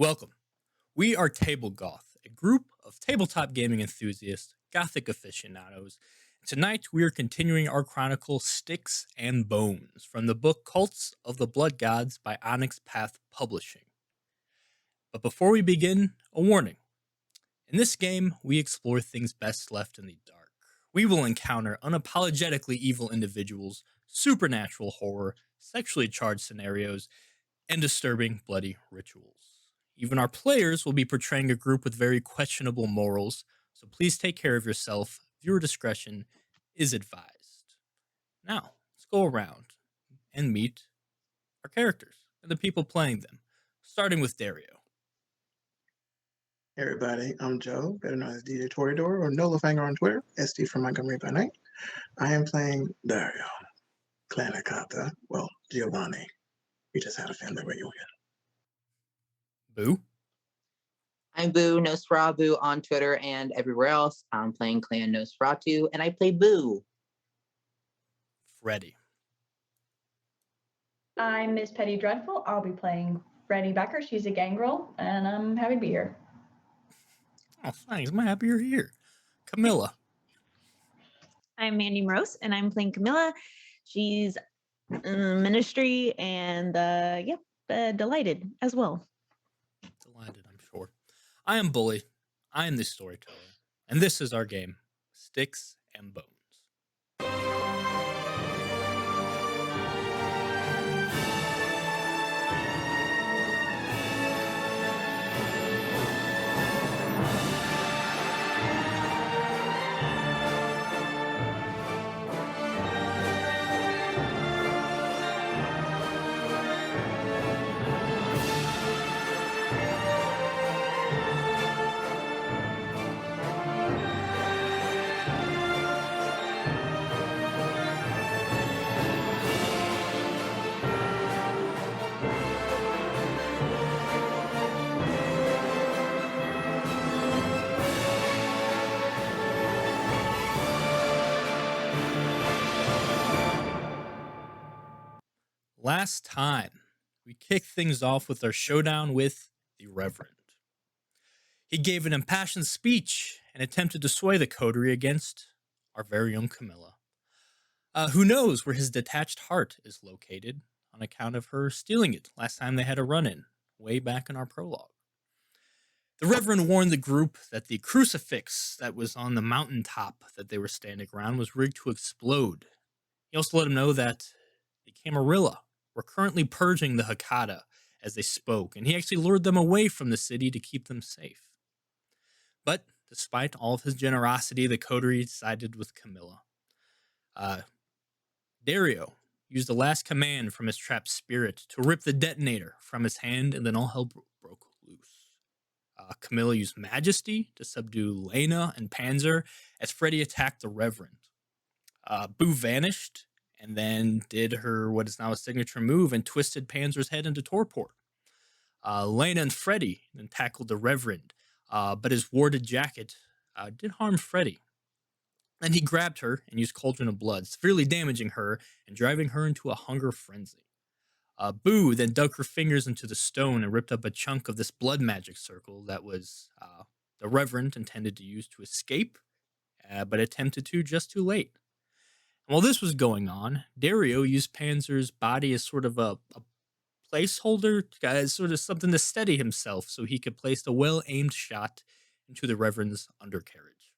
Welcome. We are TableGoth, a group of tabletop gaming enthusiasts, gothic aficionados. Tonight we are continuing our chronicle Styx and Bones from the book Cults of the Blood Gods by Onyx Path Publishing. But before we begin, a warning. In this game, we explore things best left in the dark. We will encounter unapologetically evil individuals, supernatural horror, sexually charged scenarios, and disturbing bloody rituals. Even our players will be portraying a group with very questionable morals, so please take care of yourself. Viewer discretion is advised. Now, let's go around and meet our characters and the people playing them, starting with Dario. Hey everybody, I'm Joe, better known as DJ Toreador or Nolafanger on Twitter, ST from Montgomery by night. I am playing Dario, Clanacata, well, Giovanni. We just had a family reunion. Boo. I'm Boo Nosferatu on Twitter and everywhere else. I'm playing Clan Nosferatu, and I play Boo. Freddy. I'm Miss Petty Dreadful. I'll be playing Freddy Becker. She's a gangrel, and I'm happy to be here. Oh, thanks. I'm happy you're here. Camilla. I'm Mandy Morose, and I'm playing Camilla. She's ministry, and delighted as well. Delighted, I'm sure. I am Bully. I am the storyteller. And this is our game, Styx and Bones. Last time, we kicked things off with our showdown with the Reverend. He gave an impassioned speech and attempted to sway the coterie against our very own Camilla. Who knows where his detached heart is located on account of her stealing it last time they had a run-in, way back in our prologue. The Reverend warned the group that the crucifix that was on the mountaintop that they were standing around was rigged to explode. He also let them know that the Camarilla were currently purging the Hecata as they spoke, and he actually lured them away from the city to keep them safe. But despite all of his generosity, the coterie sided with Camilla. Dario used the last command from his trapped spirit to rip the detonator from his hand, and then all hell broke loose. Camilla used Majesty to subdue Lena and Panzer as Freddy attacked the Reverend. Boo vanished and then did her what is now a signature move and twisted Panzer's head into torpor. Lena and Freddy then tackled the Reverend, but his warded jacket did harm Freddy. Then he grabbed her and used Cauldron of Blood, severely damaging her and driving her into a hunger frenzy. Boo then dug her fingers into the stone and ripped up a chunk of this blood magic circle that was the Reverend intended to use to escape, but attempted to just too late. And while this was going on, Dario used Panzer's body as sort of a placeholder, as sort of something to steady himself so he could place a well-aimed shot into the Reverend's undercarriage.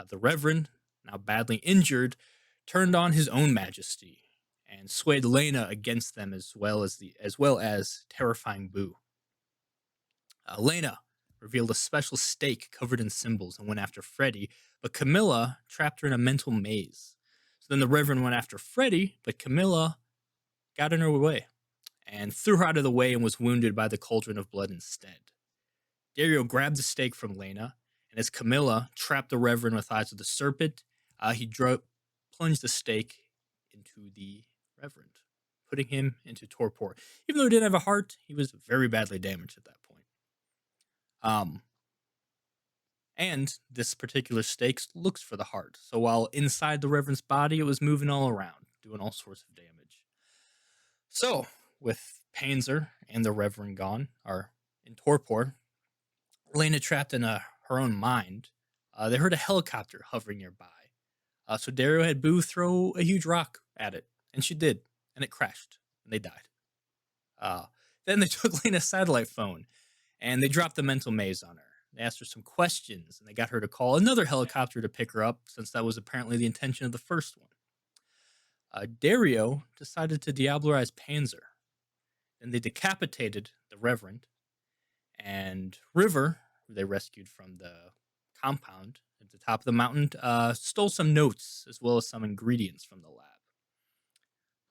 The Reverend, now badly injured, turned on his own Majesty and swayed Lena against them as well as terrifying Boo. Lena revealed a special stake covered in symbols and went after Freddy, but Camilla trapped her in a mental maze. So then the Reverend went after Freddy, but Camilla got in her way and threw her out of the way and was wounded by the Cauldron of Blood instead. Dario grabbed the stake from Lena, and as Camilla trapped the Reverend with Eyes of the Serpent, he plunged the stake into the Reverend, putting him into torpor. Even though he didn't have a heart, he was very badly damaged at that point. And this particular stake looks for the heart. So while inside the Reverend's body, it was moving all around, doing all sorts of damage. So, with Panzer and the Reverend gone, our in torpor, Lena trapped in her own mind, they heard a helicopter hovering nearby. So Dario had Boo throw a huge rock at it, and she did, and it crashed, and they died. Then they took Lena's satellite phone, and they dropped the mental maze on her. They asked her some questions, and they got her to call another helicopter to pick her up, since that was apparently the intention of the first one. Dario decided to diablerize Panzer. Then they decapitated the Reverend, and River, who they rescued from the compound at the top of the mountain, stole some notes as well as some ingredients from the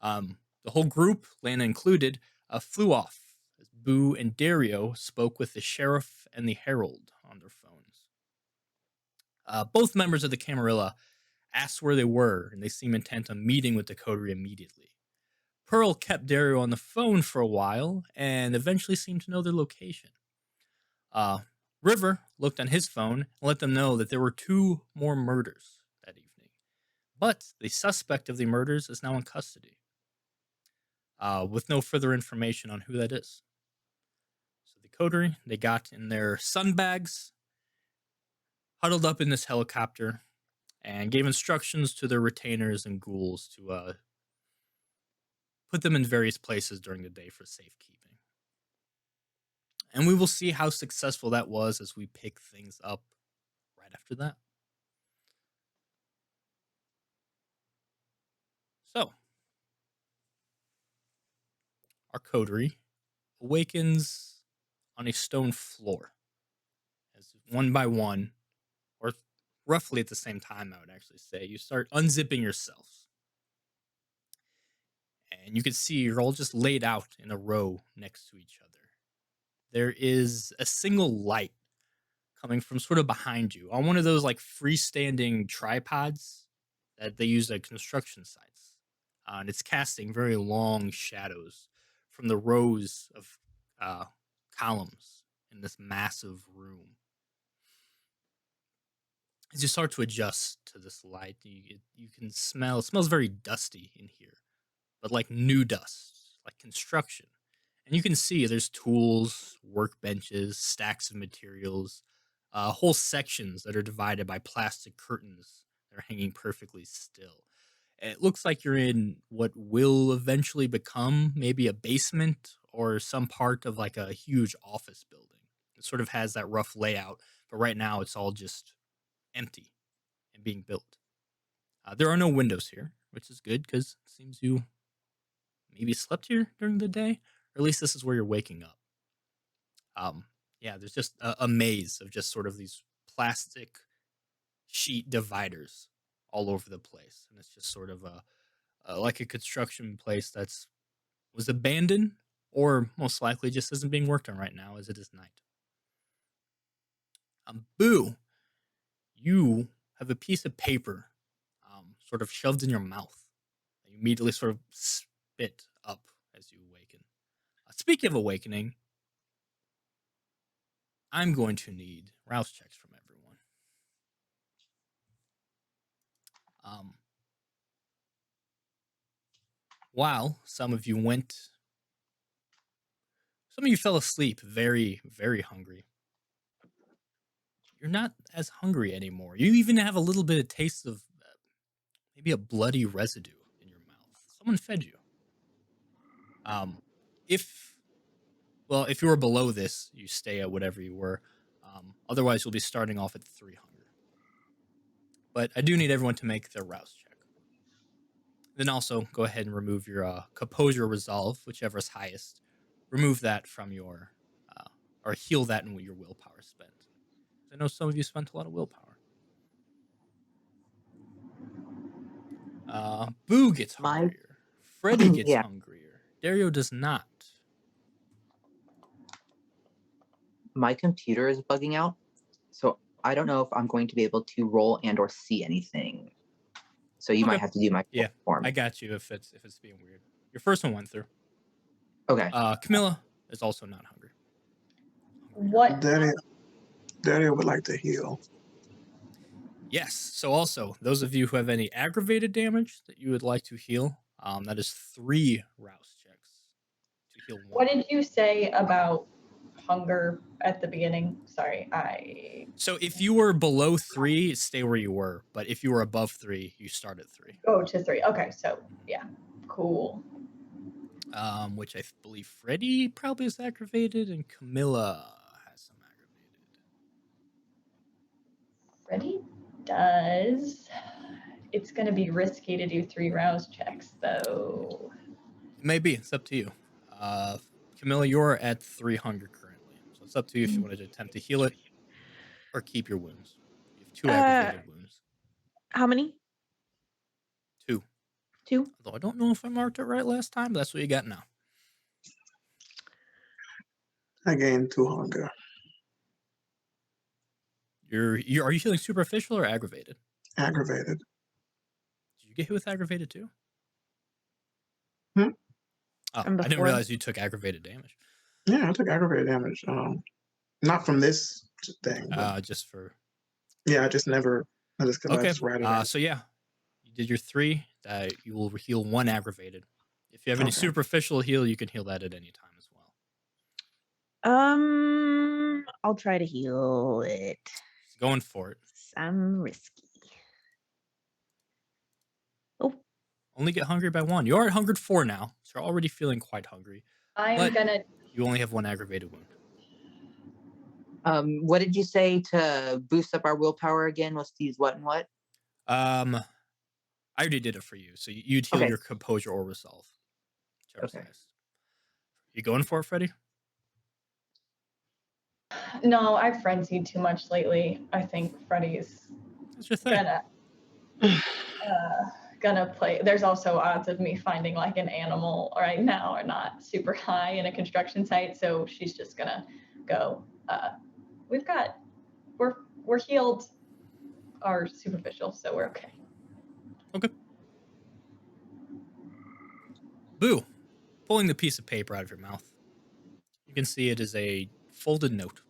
lab. The whole group, Lana included, flew off as Boo and Dario spoke with the sheriff and the herald on their phones. Both members of the Camarilla asked where they were, and they seemed intent on meeting with the coterie immediately. Pearl kept Dario on the phone for a while and eventually seemed to know their location. River looked on his phone and let them know that there were 2 more murders that evening. But the suspect of the murders is now in custody, with no further information on who that is. So the coterie, they got in their sunbags, huddled up in this helicopter, and gave instructions to their retainers and ghouls to put them in various places during the day for safekeeping. And we will see how successful that was as we pick things up right after that. So, our coterie awakens on a stone floor. As one by one, or roughly at the same time, I would actually say, you start unzipping yourselves. And you can see you're all just laid out in a row next to each other. There is a single light coming from sort of behind you on one of those like freestanding tripods that they use at construction sites. And it's casting very long shadows from the rows of columns in this massive room. As you start to adjust to this light, you can smell, it smells very dusty in here, but like new dust, like construction. And you can see there's tools, workbenches, stacks of materials, whole sections that are divided by plastic curtains that are hanging perfectly still. It looks like you're in what will eventually become maybe a basement or some part of like a huge office building. It sort of has that rough layout, but right now it's all just empty and being built. There are no windows here, which is good because it seems you maybe slept here during the day, or at least this is where you're waking up. Yeah, there's just a maze of just sort of these plastic sheet dividers all over the place, and it's just sort of like a construction place that's was abandoned, or most likely just isn't being worked on right now as it is night. Boo, you have a piece of paper sort of shoved in your mouth. You immediately sort of spit up as you awaken. Speaking of awakening, I'm going to need rouse checks from everyone. While some of you fell asleep very, very hungry. You're not as hungry anymore. You even have a little bit of taste of maybe a bloody residue in your mouth. Someone fed you. If you were below this, you stay at whatever you were. Otherwise, you'll be starting off at 3 hunger. But I do need everyone to make their rouse check. Then also go ahead and remove your composure resolve, whichever is highest. Remove that from your, or heal that in your willpower spent. I know some of you spent a lot of willpower. Boo gets hungrier. Freddy gets hungrier. Dario does not. My computer is bugging out, so I don't know if I'm going to be able to roll and or see anything. So you might have to do my form. I got you if it's being weird. Your first one went through. Okay. Camilla is also not hungry. What? Dario would like to heal. Yes. So also, those of you who have any aggravated damage that you would like to heal, that is 3 rouse checks to heal 1. What did you say about hunger at the beginning. Sorry, So if you were below 3, stay where you were. But if you were above 3, you start at 3. go to 3. Okay, so yeah, cool. Which I believe Freddy probably is aggravated, and Camilla has some aggravated. Freddy does. It's going to be risky to do 3 rouse checks, though. It may be. It's up to you. Camilla, you're at 3 hunger currently. So it's up to you if you wanted to attempt to heal it or keep your wounds. You have 2 aggravated wounds. How many? 2. 2? Although I don't know if I marked it right last time, but that's what you got now. I gained 2 hunger. Are you feeling superficial or aggravated? Aggravated. Did you get hit with aggravated too? Hmm? Oh, I didn't realize you took aggravated damage. Yeah, I took aggravated damage. Not from this thing. Just for. Yeah, I just Okay. right So yeah, you did your 3. You will heal 1 aggravated. If you have any superficial heal, you can heal that at any time as well. I'll try to heal it. Going for it. I'm risky. Oh. Only get hungry by 1. You are hungered 4 now, so you're already feeling quite hungry. I'm gonna. You only have 1 aggravated wound. What did you say to boost up our willpower again? Let's use what and what? I already did it for you, so you'd heal your composure or resolve. Okay. You going for it, Freddy? No, I've frenzied too much lately. I think Freddy's That's your thing. gonna play. There's also odds of me finding like an animal right now are not super high in a construction site, so she's just gonna go. We're healed, are superficial, so we're okay. Okay. Boo, pulling the piece of paper out of your mouth. You can see it is a folded note.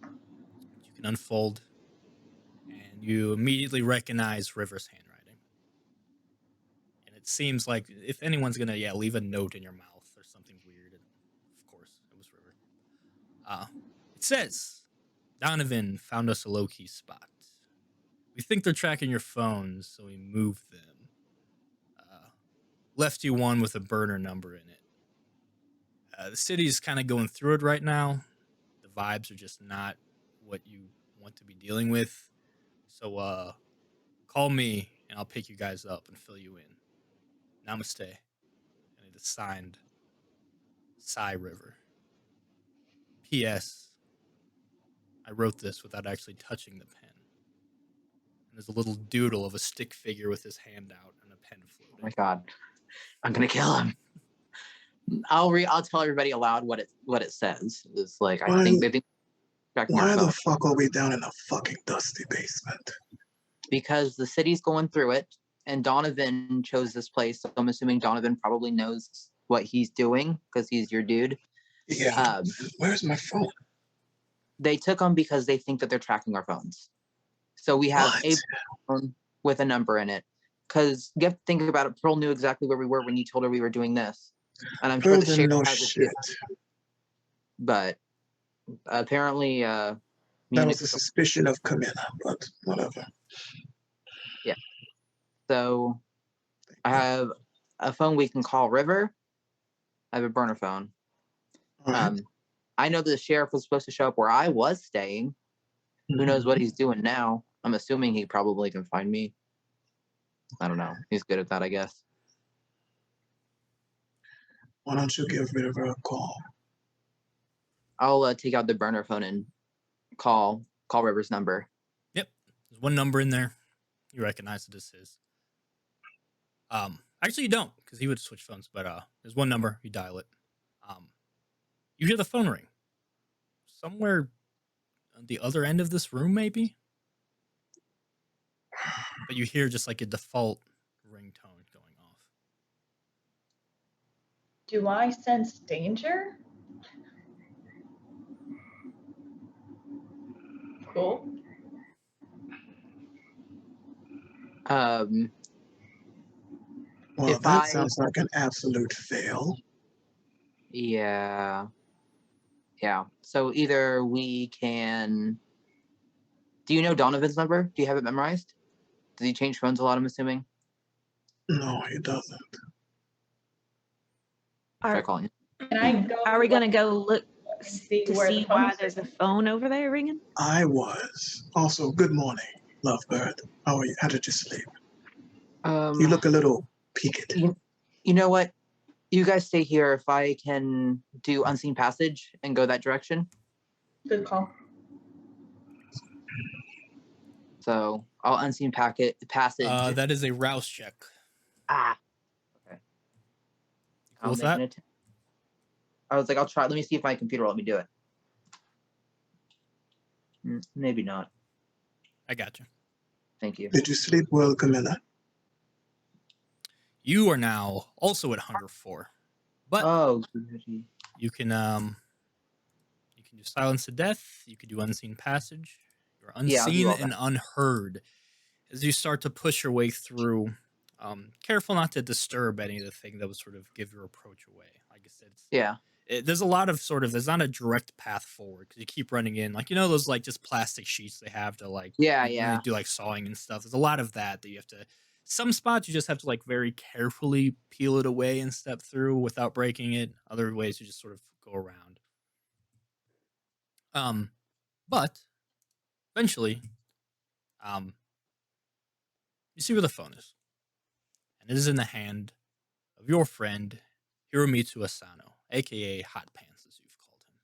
You can unfold, and you immediately recognize River's handwriting. And it seems like if anyone's gonna leave a note in your mouth or something weird, of course it was River. It says, Donovan found us a low-key spot. We think they're tracking your phones, so we moved them. Left you one with a burner number in it. The city's kind of going through it right now. The vibes are just not what you want to be dealing with. So call me, and I'll pick you guys up and fill you in. Namaste. And it is signed, Psy River. P.S. I wrote this without actually touching the pen. And there's a little doodle of a stick figure with his hand out and a pen floating. Oh my god. I'm gonna kill him. I'll tell everybody aloud what it says. It's like I think they think why the fuck are we down in a fucking dusty basement? Because the city's going through it, and Donovan chose this place, so I'm assuming Donovan probably knows what he's doing because he's your dude. Yeah. Where's my phone? They took them because they think that they're tracking our phones. So we have a phone with a number in it. Because you have to think about it, Pearl knew exactly where we were when you told her we were doing this. And I'm sure the sheriff has shit. But apparently that was a suspicion of Camilla, but whatever. Yeah. So I have a phone we can call River. I have a burner phone. Right. I know the sheriff was supposed to show up where I was staying. Mm-hmm. Who knows what he's doing now? I'm assuming he probably can find me. I don't know. He's good at that, I guess. Why don't you give River a call? I'll take out the burner phone and call River's number. Yep. There's one number in there. You recognize it as his. Actually, you don't, because he would switch phones. But there's one number. You dial it. You hear the phone ring. Somewhere on the other end of this room, maybe? But you hear just like a default ringtone going off. Do I sense danger? Cool. Well, that sounds like an absolute fail. Yeah. Yeah. So either we can. Do you know Donovan's number? Do you have it memorized? Does he change phones a lot? I'm assuming. No, he doesn't. Try Are, calling. Can I go? are we gonna go look and see to where see the phone why is? there's a phone over there ringing? I was. Also, good morning, lovebird. How are you? How did you sleep? You look a little peaked. You know what? You guys stay here. If I can do unseen passage and go that direction. Good call. So I'll unseen passage. That is a rouse check. Okay. You cool I'll with make that? an attempt. I was like, I'll try. Let me see if my computer will let me do it. Maybe not. I got you. Thank you. Did you sleep well, Camilla? You are now also at hunger 4, but Oh, you can do silence to death. You can do unseen passage. You're Yeah, I'll do unseen all and unheard as you start to push your way through. Careful not to disturb any of the thing that would sort of give your approach away. Like I said, yeah. There's a lot of there's not a direct path forward because you keep running in, like, those like just plastic sheets they have to like Yeah, when yeah. they do like sawing and stuff. There's a lot of that you have to. Some spots you just have to like very carefully peel it away and step through without breaking it. Other ways you just sort of go around. But eventually, you see where the phone is, and it is in the hand of your friend Hiromitsu Asano, aka Hot Pants, as you've called him.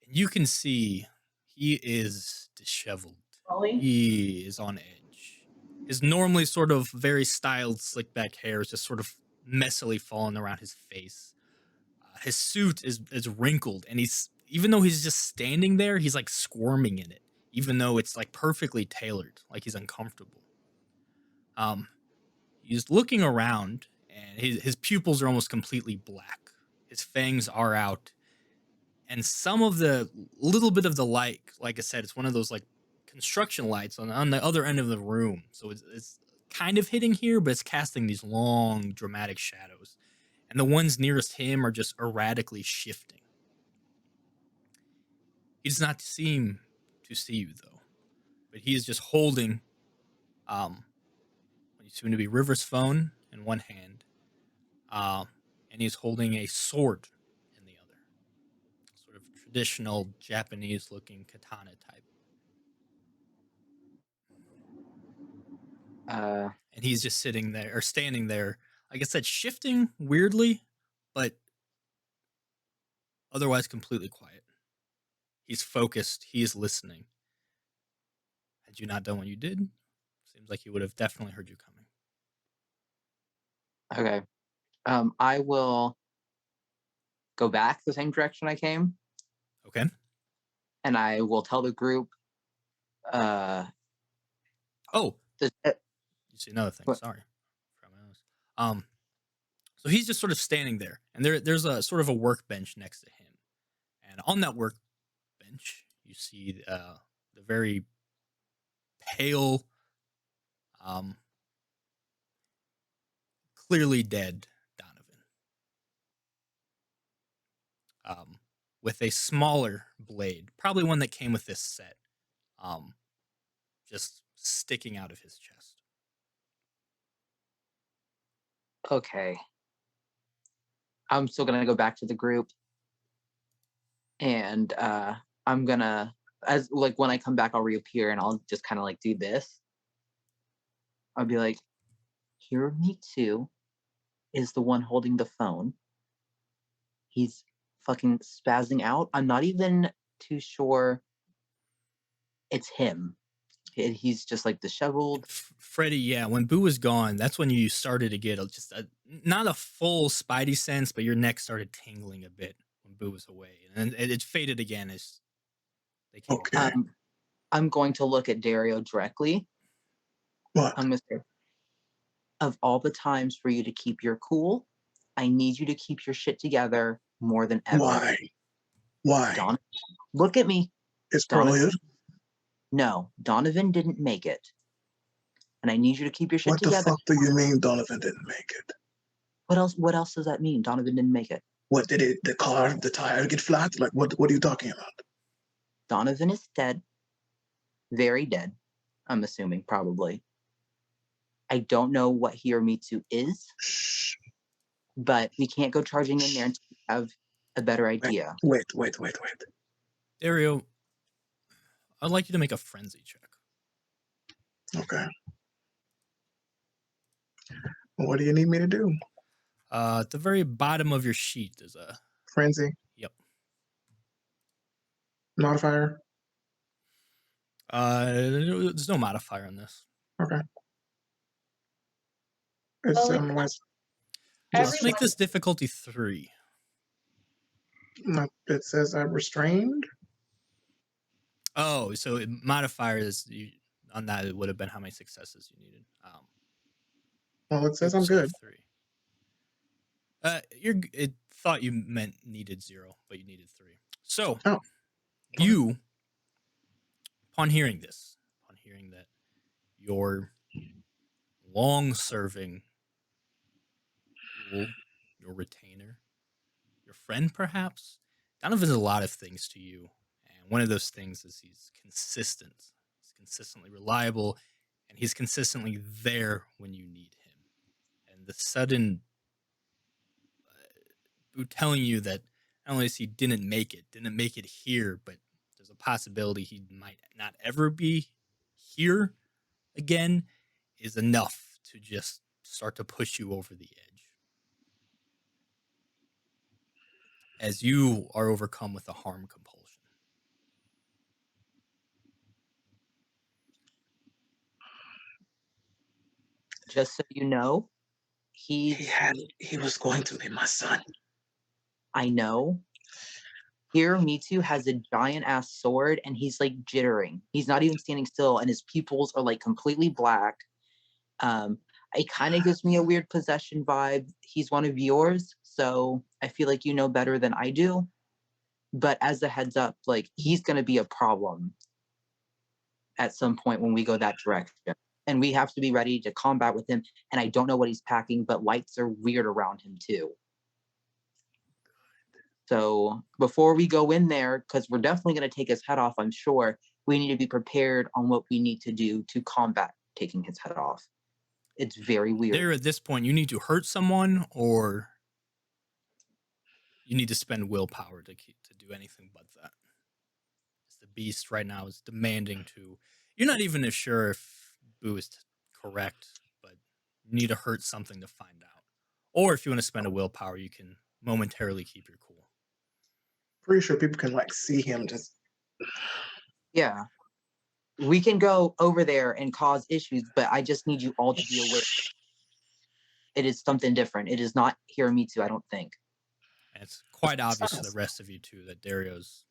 And you can see he is disheveled. Ollie? He is on edge. His normally sort of very styled, slick back hair is just sort of messily falling around his face. His suit is wrinkled, and even though he's just standing there, he's like squirming in it, even though it's like perfectly tailored, like he's uncomfortable. He's looking around, and his pupils are almost completely black. His fangs are out, and some of the little bit of the light, like I said, it's one of those like construction lights on the other end of the room. So it's kind of hitting here, but it's casting these long, dramatic shadows. And the ones nearest him are just erratically shifting. He does not seem to see you, though. But he is just holding what is soon to be River's phone in one hand. And he's holding a sword in the other. Sort of traditional Japanese-looking katana type. And he's just sitting there, or standing there, like I said, shifting weirdly, but otherwise completely quiet. He's focused. He is listening. Had you not done what you did, seems like he would have definitely heard you coming. Okay. I will go back the same direction I came. Okay. And I will tell the group. You see another thing. What? Sorry. So he's just sort of standing there, and there's a sort of a workbench next to him, and on that workbench you see the very pale, clearly dead Donovan, with a smaller blade, probably one that came with this set, just sticking out of his chest. Okay. I'm still gonna go back to the group, and I'm gonna, as like when I come back, I'll reappear and I'll just kind of like do this. I'll be like, Hiromitsu is the one holding the phone. He's fucking spazzing out. I'm not even too sure it's him. He's just like disheveled. Freddy, yeah, when Boo was gone, that's when you started to get not a full Spidey sense, but your neck started tingling a bit when Boo was away. And it faded again as they came. Okay. I'm going to look at Dario directly. What? I'm going to say, of all the times for you to keep your cool, I need you to keep your shit together more than ever. Why? Donovan, look at me. It's probably No, Donovan didn't make it. And I need you to keep your shit together. What the fuck do you mean Donovan didn't make it? What else does that mean? Donovan didn't make it. What did it? The tire get flat? Like what? What are you talking about? Donovan is dead. Very dead, I'm assuming, probably. I don't know what he or Mitsu is, Shh. but we can't go charging in there until we have a better idea. Wait. Dario, I'd like you to make a frenzy check. Okay. What do you need me to do? At the very bottom of your sheet, there's a Frenzy. Yep. Modifier. there's no modifier on this. Okay. It's Well, less. Let's make Everyone- this difficulty 3. It says I'm restrained. Oh, so modifier is on that. It would have been how many successes you needed. Well, it says I'm so good. 3. It thought you meant needed 0, but you needed 3. So Oh. you, upon hearing that your long-serving tool, your retainer, your friend, perhaps, Donovan's a lot of things to you, and one of those things is he's consistent. He's consistently reliable, and he's consistently there when you need him. And the sudden telling you that not only is he didn't make it here, but there's a possibility he might not ever be here again, is enough to just start to push you over the edge. As you are overcome with a harm compulsion. Just so you know, He was going to be my son. I know. Here, Mitsu has a giant ass sword and he's like jittering. He's not even standing still and his pupils are like completely black. It kind of gives me a weird possession vibe. He's one of yours, so I feel like you know better than I do. But as a heads up, like he's going to be a problem at some point when we go that direction. And we have to be ready to combat with him. And I don't know what he's packing, but lights are weird around him too. So before we go in there, because we're definitely going to take his head off, I'm sure, we need to be prepared on what we need to do to combat taking his head off. It's very weird. There, at this point, you need to hurt someone, or you need to spend willpower to do anything but that. The beast right now is demanding to. You're not even as sure if Boo is correct, but you need to hurt something to find out. Or if you want to spend a willpower, you can momentarily keep your cool. Pretty sure people can like see him just. Yeah. We can go over there and cause issues, but I just need you all to be aware. It is something different. It is not Hiramitsu, I don't think. And it's quite obvious to the rest of you, too, that Dario's.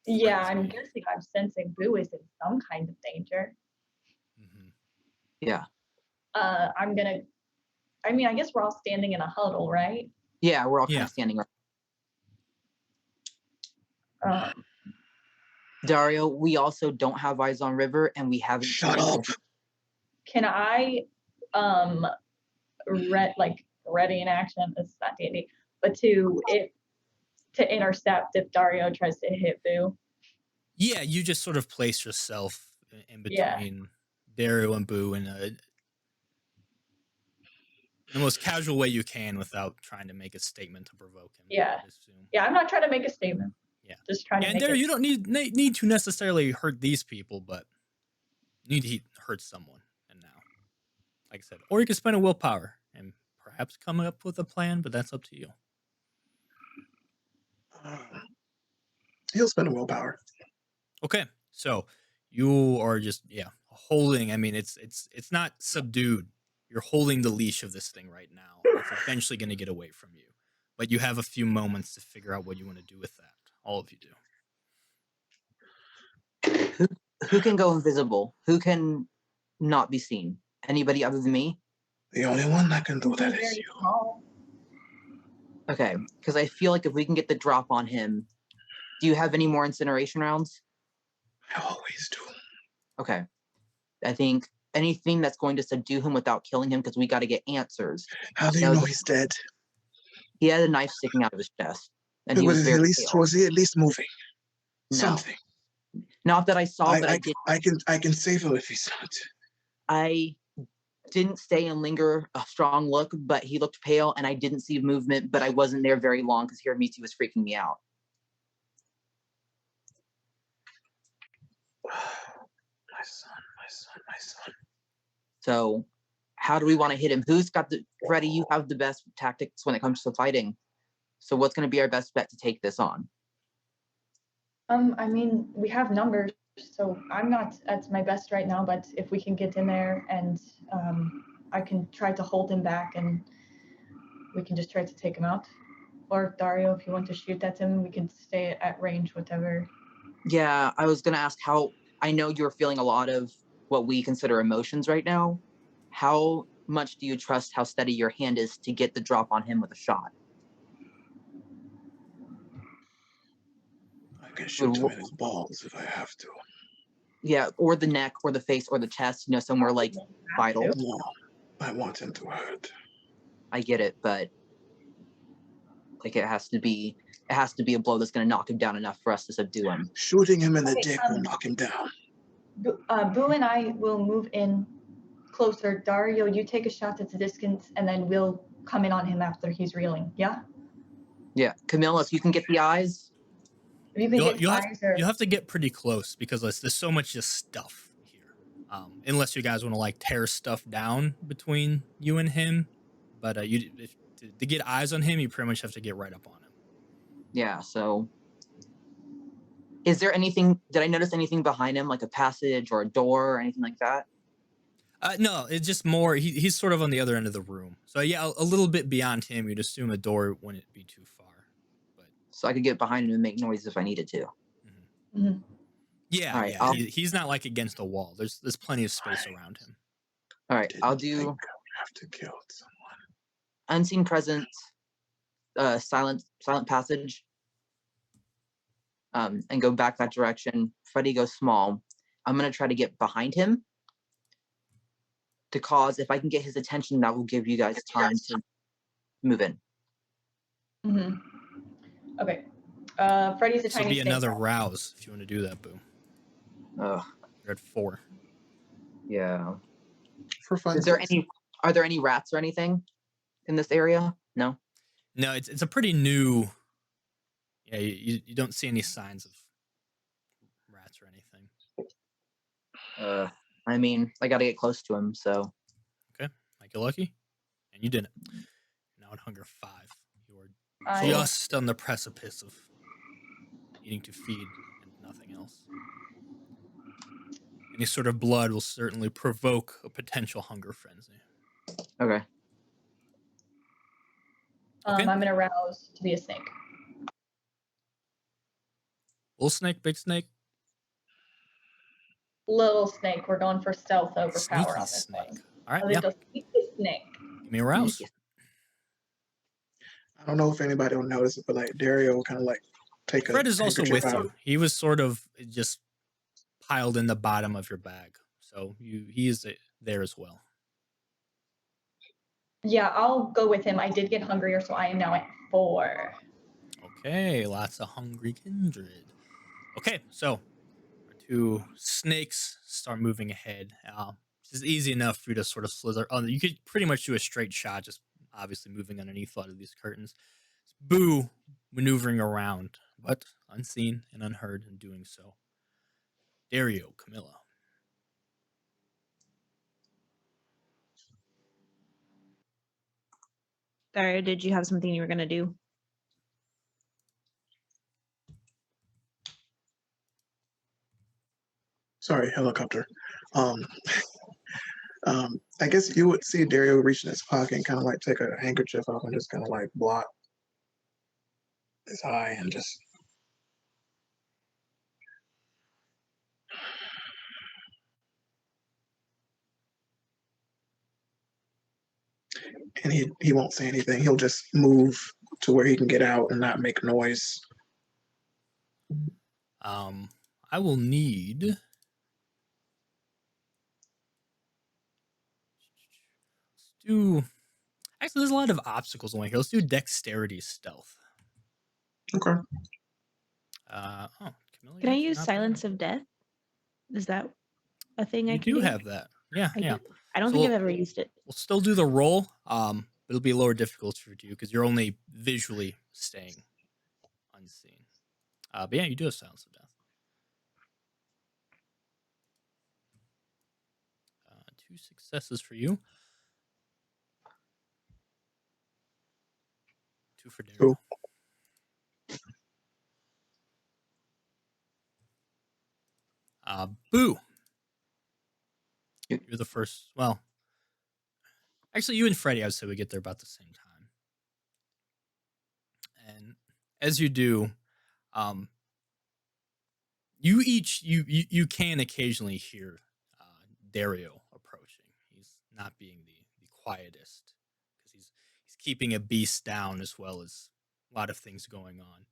Yeah, I'm guessing I'm sensing Boo is in some kind of danger. Mm-hmm. Yeah. I guess we're all standing in a huddle, right? Yeah, we're all kind of standing up. Dario, we also don't have eyes on River, and we haven't. Shut up. Can I, ready in action? It's not D&D, but to intercept if Dario tries to hit Boo. Yeah, you just sort of place yourself in between Dario and Boo in the most casual way you can without trying to make a statement to provoke him. Yeah. Yeah, I'm not trying to make a statement. Yeah. Just trying to and make Dario, it. you don't need to necessarily hurt these people, but you need to hurt someone. And now, like I said, or you can spend a willpower and perhaps come up with a plan, but that's up to you. He'll spend a willpower. Okay, so you are just holding. I mean, it's not subdued. You're holding the leash of this thing right now. It's eventually going to get away from you, but you have a few moments to figure out what you want to do with that. All of you do. Who can go invisible? Who can not be seen? Anybody other than me? The only one that can do that is you. Okay, because I feel like if we can get the drop on him, do you have any more incineration rounds? I always do. Okay. I think anything that's going to subdue him without killing him, because we got to get answers. How do you know he's dead? He had a knife sticking out of his chest, and he was very pale. Was he at least moving? No. Something. Not that I saw, but I did. I can save him if he's not. I didn't stay and linger a strong look, but he looked pale, and I didn't see movement, but I wasn't there very long because Hiramiti was freaking me out. My son. So, how do we want to hit him? Who's got the Freddy? You have the best tactics when it comes to fighting. So, what's going to be our best bet to take this on? I mean, we have numbers, so I'm not at my best right now. But if we can get in there, and I can try to hold him back, and we can just try to take him out. Or Dario, if you want to shoot at him, we can stay at range, whatever. Yeah, I was going to ask how. I know you're feeling a lot of what we consider emotions right now. How much do you trust how steady your hand is to get the drop on him with a shot? I can shoot him in his balls if I have to. Yeah, or the neck, or the face, or the chest, somewhere like vital. No, I want him to hurt. I get it, but like it has to be a blow that's going to knock him down enough for us to subdue him. Shooting him in the dick will knock him down. Boo and I will move in closer. Dario, you take a shot at the distance, and then we'll come in on him after he's reeling. Yeah? Yeah. Camilla, if you can get the eyes. If you can you have to get pretty close because there's so much just stuff here. Unless you guys want to like tear stuff down between you and him. But to get eyes on him, you pretty much have to get right up on him. Yeah, so is there anything, did I notice anything behind him, like a passage or a door or anything like that? No, it's just more, he's sort of on the other end of the room. So yeah, a little bit beyond him, you'd assume a door wouldn't be too far. But so I could get behind him and make noise if I needed to. Mm-hmm. Mm-hmm. Yeah, all right, yeah. He's not like against a wall. There's plenty of space around him. All right, I'll do. I have to kill someone. Unseen presence, silent passage, and go back that direction. Freddy goes small. I'm gonna try to get behind him to cause. If I can get his attention, that will give you guys time to move in. Mm-hmm. Okay. Freddy's a tiny. This will be another rouse if you want to do that, Boo. Ugh. You're at 4. Yeah. For fun. Are there any rats or anything in this area? No. No, it's a pretty new. Yeah, you don't see any signs of rats or anything. I mean, I got to get close to him, so. Okay, like you're lucky, and you didn't. You're now at hunger 5. You are just on the precipice of eating to feed and nothing else. Any sort of blood will certainly provoke a potential hunger frenzy. Okay. I'm going to rouse to be a snake. Little snake, big snake? Little snake. We're going for stealth over Sneaky power on this snake. one. All right, a little sneaky snake. Give me a rouse. I don't know if anybody will notice it, but like Dario will kind of like take Fred is also with out. you. He was sort of just piled in the bottom of your bag. So he is there as well. Yeah, I'll go with him. I did get hungrier, so I am now at 4. Okay, lots of hungry kindred. Okay, so our 2 snakes start moving ahead. This is easy enough for you to sort of slither. You could pretty much do a straight shot, just obviously moving underneath a lot of these curtains. Boo maneuvering around, but unseen and unheard in doing so. Dario, Camilla. Dario, did you have something you were going to do? Sorry, helicopter. I guess you would see Dario reach in his pocket and kind of like take a handkerchief off and just kind of like block his eye and just. And he won't say anything. He'll just move to where he can get out and not make noise. I will need. Actually, there's a lot of obstacles along here. Let's do dexterity stealth. Okay. Oh, Camilla, Can I you're use not bad. Silence of Death? Is that a thing I You can do do? have that. Yeah, I yeah. do. I don't So think I've ever used it. we'll still do the roll. It'll be lower difficulty for you because you're only visually staying unseen. But yeah, you do have Silence of Death. 2 successes for you. 2 for Daryl. Cool. Boo. You're the first. Well, actually, you and Freddy, I would say we get there about the same time. And as you do, you can occasionally hear Dario approaching. He's not being the quietest because he's keeping a beast down as well as a lot of things going on.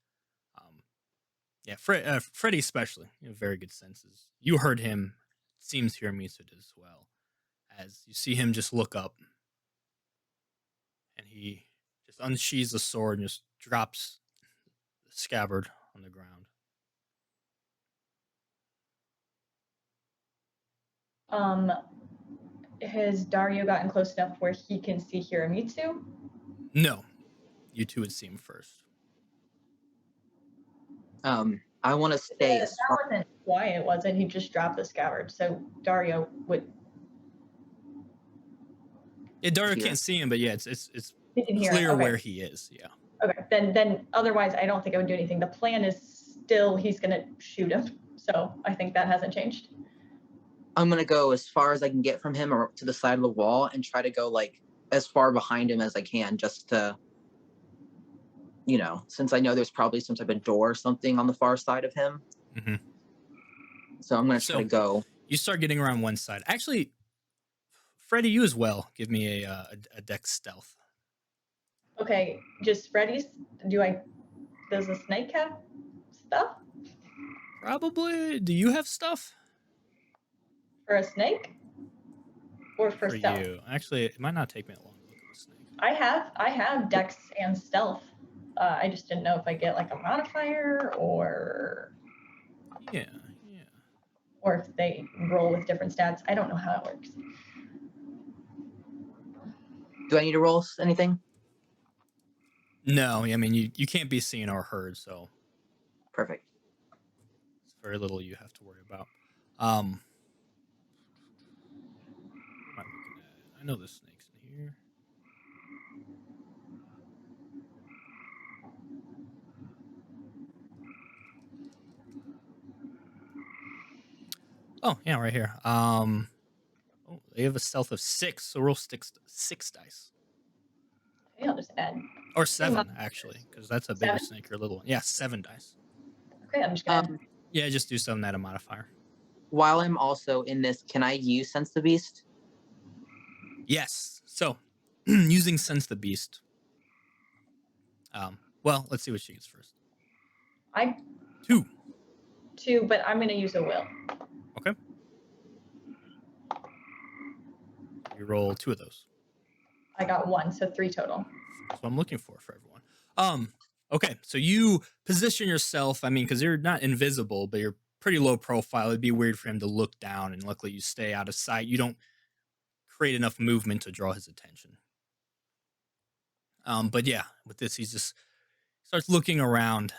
Yeah, Freddy especially, very good senses. You heard him. Seems Hiramisu did as well. As you see him just look up, and he just unsheathes the sword and just drops the scabbard on the ground. Has Dario gotten close enough where he can see Hiramitsu? No, you two would see him first. I want to stay as That far. wasn't quiet, was it? He just dropped the scabbard, so Dario would. Yeah, Dario Here. can't see him, but yeah, it's He can hear it. clear Okay. where he is. Yeah. Okay, then otherwise I don't think I would do anything. The plan is still he's gonna shoot him, so I think that hasn't changed. I'm gonna go as far as I can get from him or to the side of the wall and try to go like as far behind him as I can, just to, since I know there's probably some type of door or something on the far side of him. Mm-hmm. So I'm gonna try to go. You start getting around one side. Actually, Freddy, you as well. Give me a dex stealth. Okay, just Freddy's. Does the snake have stuff Probably. Do you have stuff for a snake? Or for stealth? you? Actually, it might not take me that long to look at the snake. I have dex and stealth. I just didn't know if I get like a modifier or Yeah. or if they roll with different stats. I don't know how it works. Do I need to roll anything? No, I mean you can't be seen or heard, so Perfect. it's very little you have to worry about. What am I looking at? I know the snake's in here. Oh, yeah, right here. They have a stealth of 6, so roll 6 dice. Okay, I'll just add. Or 7, actually, because that's a bigger 7? snake or a little one. Yeah, 7 dice. Okay, I'm just gonna. Yeah, just do 7 at a modifier. While I'm also in this, can I use Sense the Beast? Yes. So, using Sense the Beast. Well, let's see what she gets first. 2. 2, but I'm gonna use a will. Okay. You roll 2 of those. I got 1, so 3 total. That's what I'm looking for everyone. Okay, so you position yourself, because you're not invisible, but you're pretty low profile. It'd be weird for him to look down, and luckily you stay out of sight. You don't create enough movement to draw his attention. But yeah, with this, he just starts looking around.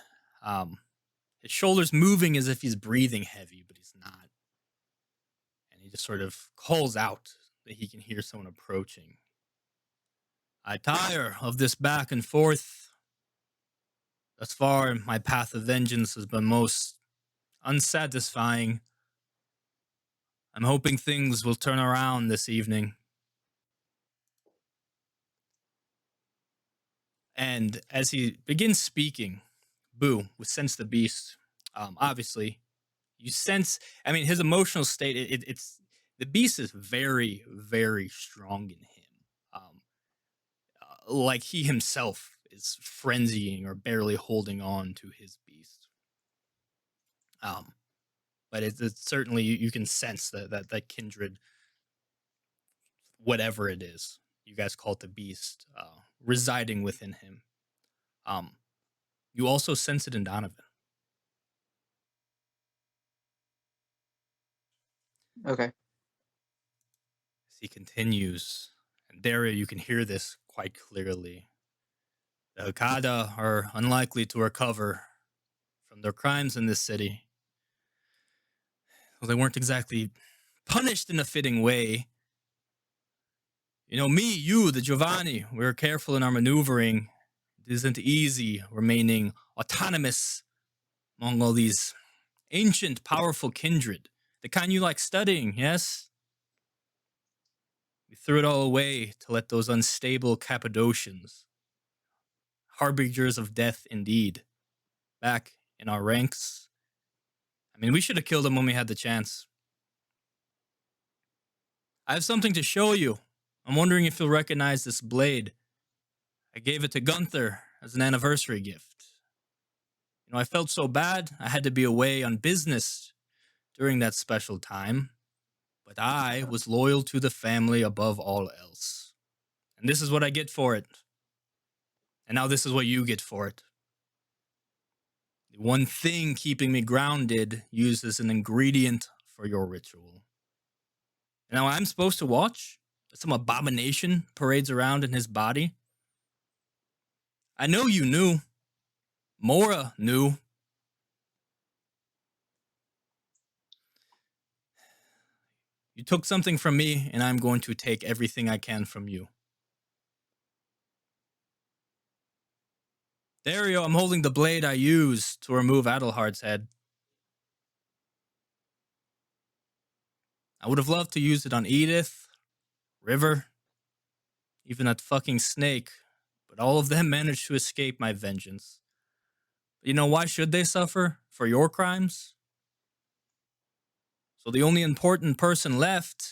His shoulders moving as if he's breathing heavy, but he's not. And he just sort of calls out that he can hear someone approaching. I tire of this back and forth. Thus far, my path of vengeance has been most unsatisfying. I'm hoping things will turn around this evening. And as he begins speaking, Boo, with Sense the Beast, obviously, you sense, his emotional state, it's the beast is very, very strong in him. Like he himself is frenzying or barely holding on to his beast. But it's certainly, you can sense that kindred, whatever it is, you guys call it the beast, residing within him. You also sense it in Donovan. Okay. As he continues, and Daria, you can hear this quite clearly. The Hakata are unlikely to recover from their crimes in this city. Well, they weren't exactly punished in a fitting way. You know, me, you, the Giovanni, we were careful in our maneuvering. It isn't easy remaining autonomous among all these ancient, powerful kindred. The kind you like studying, yes? We threw it all away to let those unstable Cappadocians, harbingers of death indeed, back in our ranks. I mean, we should have killed them when we had the chance. I have something to show you. I'm wondering if you'll recognize this blade. I gave it to Gunther as an anniversary gift. You know, I felt so bad. I had to be away on business during that special time. But I was loyal to the family above all else. And this is what I get for it. And now this is what you get for it. The one thing keeping me grounded used as an ingredient for your ritual. And now I'm supposed to watch as some abomination parades around in his body. I know you knew. Mora knew. You took something from me, and I'm going to take everything I can from you. Dario, I'm holding the blade I used to remove Adelhard's head. I would have loved to use it on Edith, River, even that fucking snake, but all of them managed to escape my vengeance. But you know, why should they suffer? For your crimes? So the only important person left,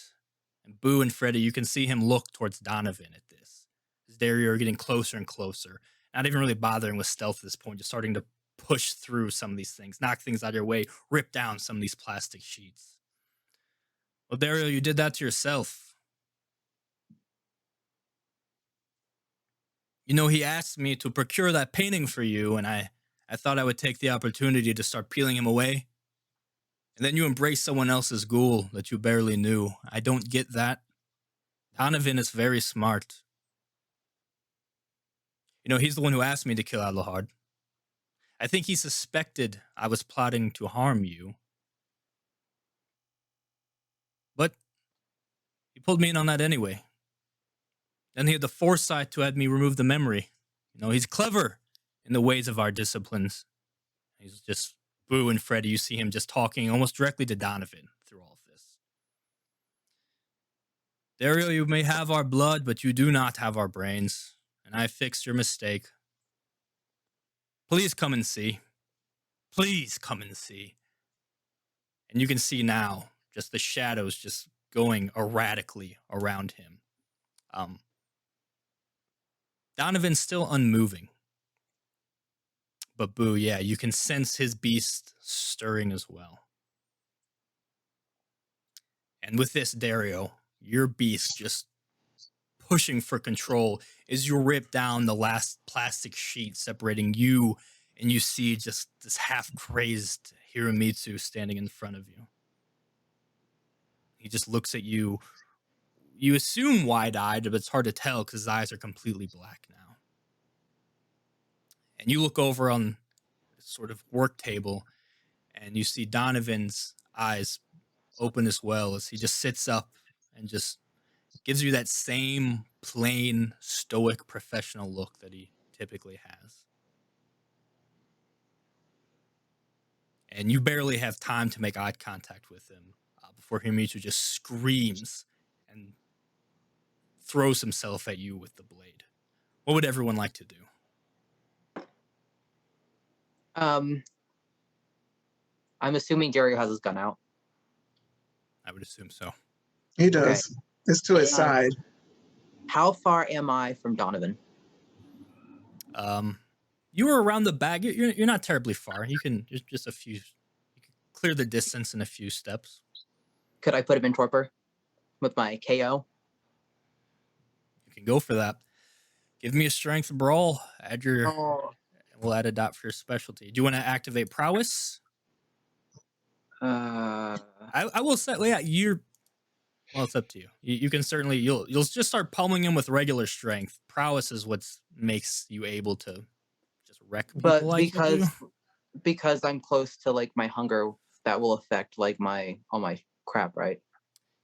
and Boo and Freddy, you can see him look towards Donovan at this. As Dario are getting closer and closer, not even really bothering with stealth at this point, just starting to push through some of these things, knock things out of your way, rip down some of these plastic sheets. Well, Dario, you did that to yourself. You know, he asked me to procure that painting for you, and I thought I would take the opportunity to start peeling him away. And then you embrace someone else's ghoul that you barely knew. I don't get that. Donovan is very smart. You know, he's the one who asked me to kill Adelhard. I think he suspected I was plotting to harm you. But he pulled me in on that anyway. Then he had the foresight to have me remove the memory. You know, he's clever in the ways of our disciplines. He's just Boo and Freddy. You see him just talking almost directly to Donovan through all of this. Dario, you may have our blood, but you do not have our brains. And I fixed your mistake. Please come and see. Please come and see. And you can see now just the shadows just going erratically around him. Donovan's still unmoving. But Boo, yeah, you can sense his beast stirring as well. And with this, Dario, your beast just pushing for control as you rip down the last plastic sheet separating you, and you see just this half-crazed Hiramitsu standing in front of you. He just looks at you. You assume wide-eyed, but it's hard to tell because his eyes are completely black now. And you look over on this sort of work table, and you see Donovan's eyes open as well as he just sits up and just gives you that same plain, stoic, professional look that he typically has. And you barely have time to make eye contact with him before Hiramitsu just screams and throws himself at you with the blade. What would everyone like to do? I'm assuming Jerry has his gun out. I would assume so. He does. Okay. It's to his side. How far am I from Donovan? You were around the back. You're not terribly far. You can just a few. You can clear the distance in a few steps. Could I put him in torpor with my KO? You can go for that. Give me a strength brawl. Add your. Oh. We'll add a dot for your specialty. Do you want to activate prowess? I will say, yeah, you're. Well, it's up to you. You can certainly you'll just start pummeling him with regular strength. Prowess is what makes you able to just wreck people But like you do. because I'm close to like my hunger, that will affect like all my crap, right?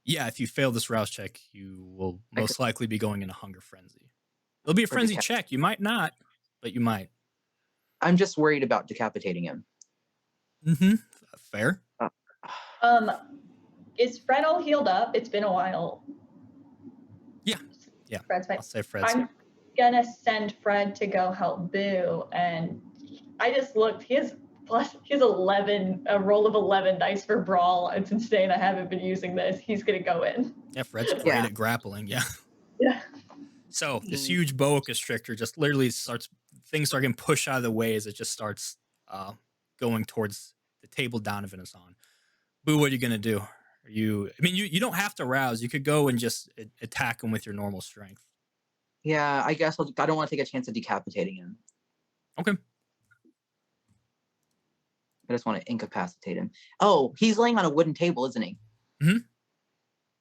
Yeah, if you fail this rouse check, you will most likely be going in a hunger frenzy. It'll be a frenzy check. You might not, but you might. I'm just worried about decapitating him. Mm-hmm. Fair. Is Fred all healed up? It's been a while. Yeah. Fred's fine. I'll say Fred's. I'm gonna send Fred to go help Boo, and I just looked. He has 11, a roll of 11 dice for brawl. It's insane. I haven't been using this. He's gonna go in. Yeah, Fred's great at grappling. Yeah. Yeah. So this huge boa constrictor just literally things start getting pushed out of the way as it just starts going towards the table Donovan is on. Boo, what are you gonna do? You don't have to rouse. You could go and just attack him with your normal strength. Yeah, I guess I don't want to take a chance of decapitating him. Okay. I just want to incapacitate him. Oh, he's laying on a wooden table, isn't he? Mm-hmm.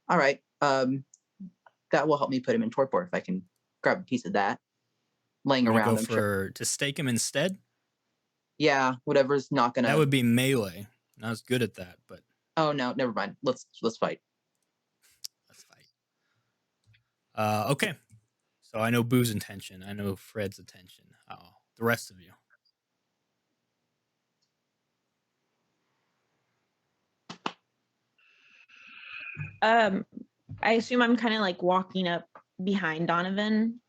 All right. That will help me put him in torpor if I can grab a piece of that. Laying around him. To stake him instead? Yeah, whatever's not gonna. That would be melee. Not as good at that, but. Oh no, never mind. Let's fight. Let's fight. Okay. So I know Boo's intention. I know Fred's intention. The rest of you. I assume I'm kind of like walking up behind Donovan.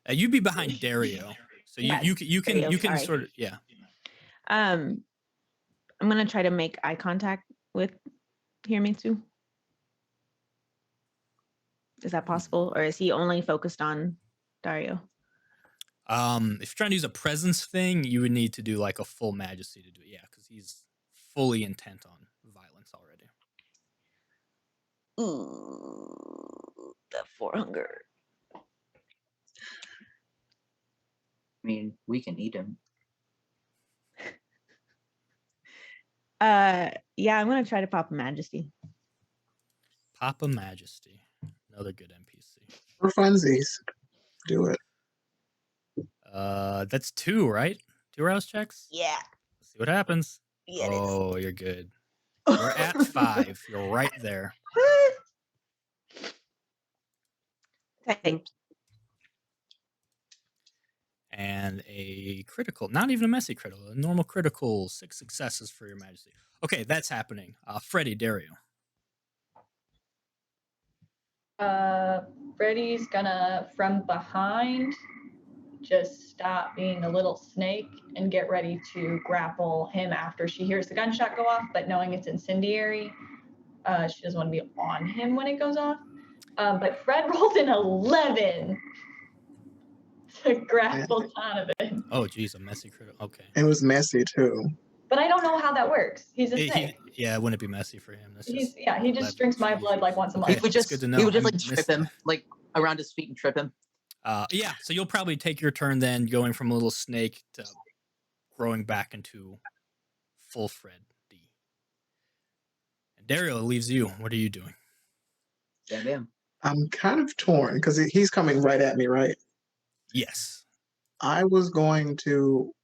You'd be behind Dario, so you can sort of I'm gonna try to make eye contact with Hiramitsu. Is that possible, or is he only focused on Dario? If you're trying to use a presence thing, you would need to do like a full majesty to do it. Yeah, because he's fully intent on violence already. Ooh, the 4 hunger. I mean, we can eat him. Yeah, I'm gonna try to pop a majesty. Pop a majesty. Another good NPC. For funsies. Do it. That's 2, right? 2 rouse checks? Yeah. Let's see what happens. Yeah, oh, you're good. You're at 5. You're right there. Thanks. And a critical, not even a messy critical, a normal critical, 6 successes for your majesty. Okay, that's happening. Freddy, Dario. Freddy's gonna, from behind, just stop being a little snake and get ready to grapple him after she hears the gunshot go off, but knowing it's incendiary, she doesn't want to be on him when it goes off. But Fred rolled an 11 to grapple Donovan. Oh, geez, a messy critical. Okay. It was messy, too. But I don't know how that works. He's a snake. Yeah, it wouldn't be messy for him. That's he just drinks my blood like once a month. He would just like trip him, like around his feet and trip him. Yeah, so you'll probably take your turn then, going from a little snake to growing back into full Fred D. And Dario, it leaves you. What are you doing? Damn. I'm kind of torn because he's coming right at me, right? Yes. I was going to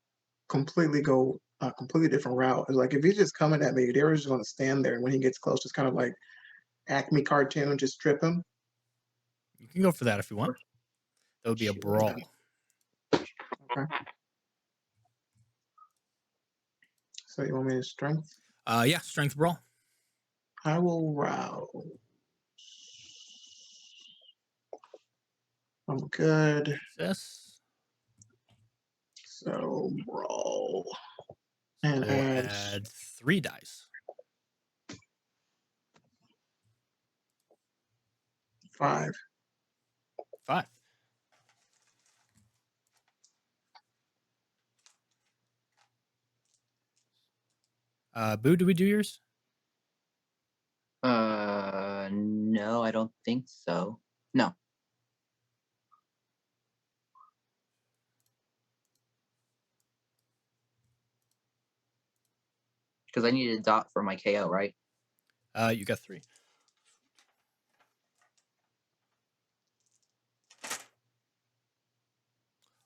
completely go a completely different route. Like if he's just coming at me, Dario's just going to stand there, and when he gets close, just kind of like Acme cartoon, just trip him. You can go for that if you want. That would be a brawl. Okay. So you want me to strength? Yeah, strength brawl. I will rouse. I'm good. Success. So brawl. So And add 3 dice. 5. 5. Boo, do we do yours? No, I don't think so. No. Because I needed a dot for my KO, right? You got 3.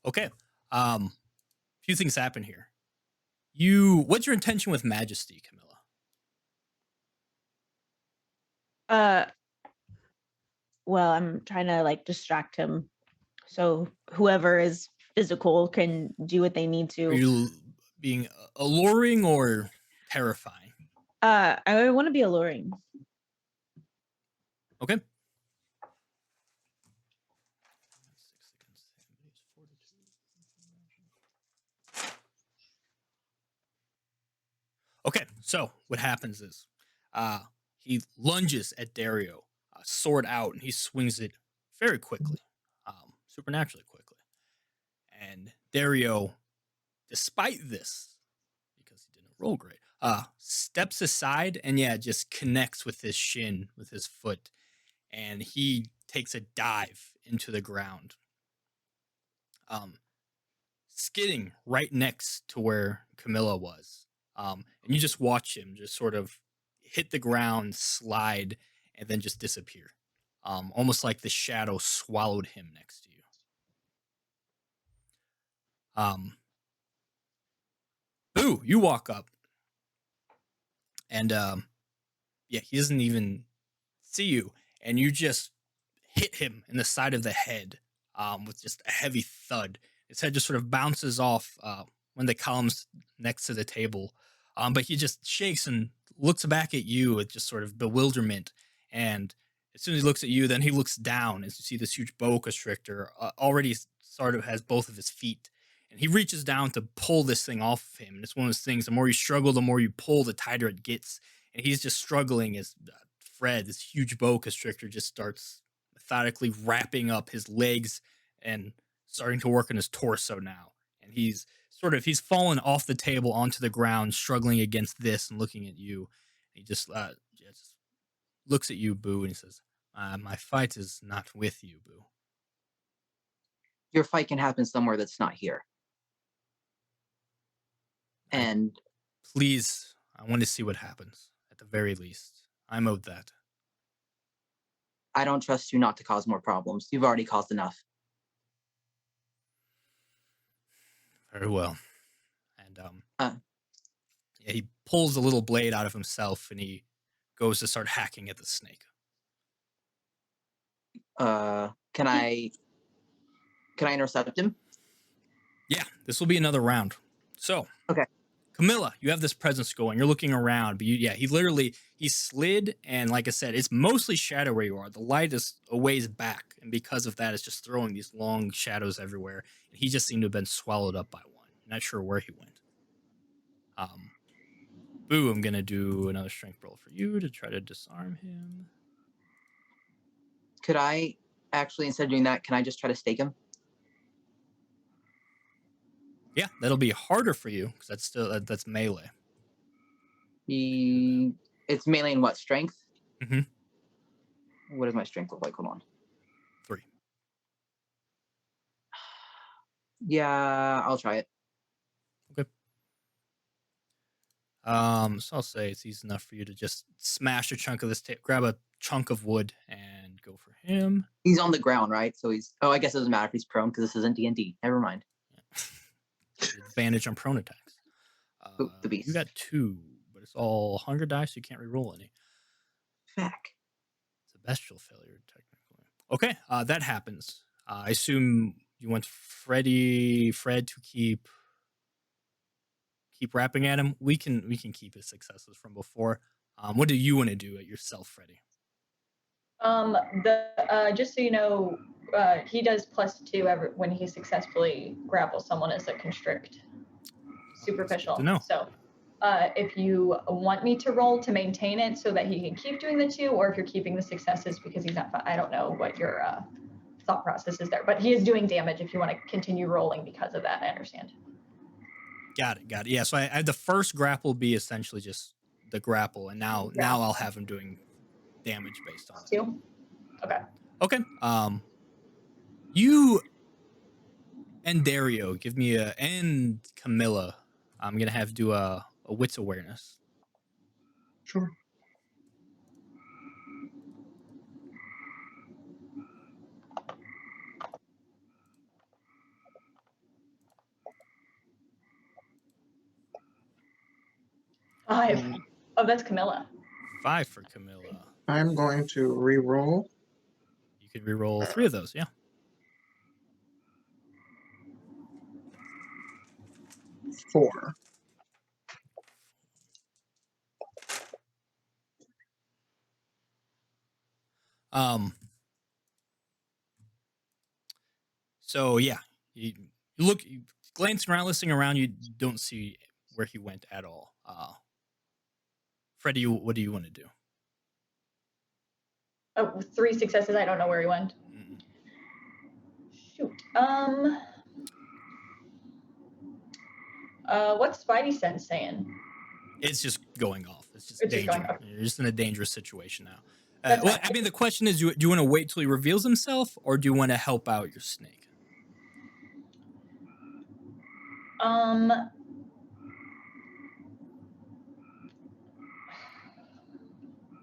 Okay. Few things happen here. What's your intention with Majesty, Camilla? Well, I'm trying to like distract him, so whoever is physical can do what they need Are to. you being alluring or terrifying? I want to be alluring. Okay. Okay, so what happens is he lunges at Dario, sword out, and he swings it very quickly, supernaturally quickly. And Dario, despite this, because he didn't roll great, steps aside and just connects with his shin, with his foot, and he takes a dive into the ground, skidding right next to where Camilla was. And you just watch him just sort of hit the ground, slide, and then just disappear. Almost like the shadow swallowed him next to you. Boo, you walk up. And he doesn't even see you. And you just hit him in the side of the head with just a heavy thud. His head just sort of bounces off one of the columns next to the table. But he just shakes and looks back at you with just sort of bewilderment. And as soon as he looks at you, then he looks down as you see this huge boa constrictor already sort of has both of his feet. And he reaches down to pull this thing off of him. And it's one of those things, the more you struggle, the more you pull, the tighter it gets. And he's just struggling as Fred, this huge boa constrictor, just starts methodically wrapping up his legs and starting to work on his torso now. And he's fallen off the table onto the ground, struggling against this and looking at you. He just looks at you, Boo, and he says, my fight is not with you, Boo. Your fight can happen somewhere that's not here. And please, I want to see what happens, at the very least. I'm owed that. I don't trust you not to cause more problems. You've already caused enough. Very well. And he pulls a little blade out of himself and he goes to start hacking at the snake. Can I intercept him? Yeah, this will be another round. So, okay, Camilla, you have this presence going. You're looking around, but he slid, and like I said, it's mostly shadow where you are. The light is a ways back, and because of that, it's just throwing these long shadows everywhere. And he just seemed to have been swallowed up by one. Not sure where he went. Boo, I'm gonna do another strength roll for you to try to disarm him. Could I actually, instead of doing that, can I just try to stake him? Yeah, that'll be harder for you because that's melee. It's melee in what, strength? Mm-hmm. What does my strength look like? Hold on. 3. Yeah, I'll try it. Okay. So I'll say it's easy enough for you to just smash a chunk of this grab a chunk of wood and go for him. He's on the ground, right? So I guess it doesn't matter if he's prone because this isn't D&D. Never mind. Advantage on prone attacks. The beast. You got 2, but it's all hunger dice, so you can't re-roll any. Feck. It's a bestial failure, technically. Okay, that happens. I assume you want Fred to keep rapping at him. We can keep his successes from before. What do you want to do at yourself, Freddy? Just so you know, he does +2 when he successfully grapples someone as a constrict. Superficial. No. So, if you want me to roll to maintain it so that he can keep doing the 2, or if you're keeping the successes because he's not, I don't know what your thought process is there, but he is doing damage. If you want to continue rolling because of that, I understand. Got it. Yeah, so I had the first grapple be essentially just the grapple, and now I'll have him doing damage based on that. 2? Okay. You and Dario give me and Camilla. I'm gonna have to do a wits awareness. Sure. Five. Mm, Oh, that's Camilla. 5 for Camilla. I'm going to re-roll. You could re-roll 3 of those, yeah. Four. So yeah, you glance around, listening around, you don't see where he went at all. Freddie, what do you want to do? Oh, 3 successes. I don't know where he went. Mm. Shoot. What's Spidey sense saying? It's just going off. It's just It's just danger. going off. You're just in a dangerous situation now. That's Well, fine. I mean, the question is, do you want to wait till he reveals himself, or do you want to help out your snake?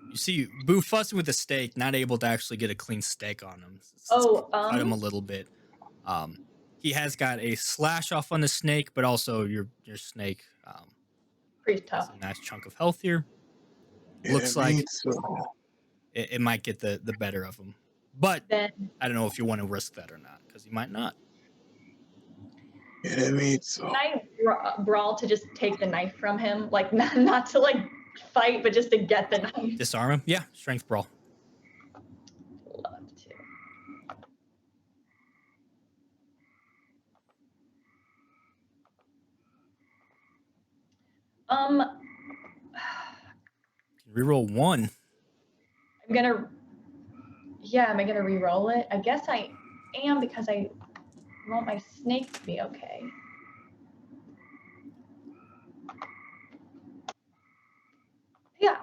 You see Boo fussing with the steak, not able to actually get a clean steak on him. Cut him a little bit. He has got a slash off on the snake, but also your snake pretty has tough. a nice chunk of health here. Yeah, Looks like so. it might get the better of him. But Then I don't know if you want to risk that or not, because he might not. So. can I brawl to just take the knife from him? Like, not to like fight, but just to get the knife. Disarm him? Yeah, strength brawl. Love to. Reroll 1. I'm gonna. Yeah, am I gonna re-roll it? I guess I am because I want my snake to be okay. Yeah.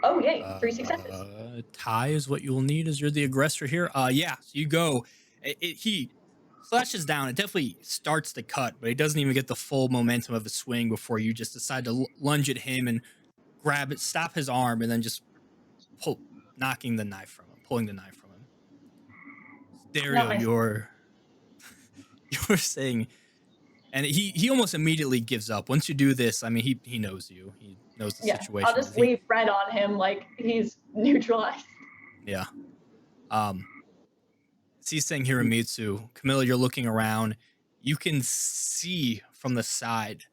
Oh, yay. 3 successes. Tie is what you'll need as you're the aggressor here. Yeah, so you go. He slashes down. It definitely starts the cut, but he doesn't even get the full momentum of the swing before you just decide to lunge at him and grab it, stop his arm, and then just knocking the knife from him, pulling the knife from him. Dario, you're saying, and he almost immediately gives up. Once you do this, I mean, he knows you. He knows the situation. I'll just leave red on him like he's neutralized. Yeah. He's saying Hiramitsu, Camilla, you're looking around. You can see from the side,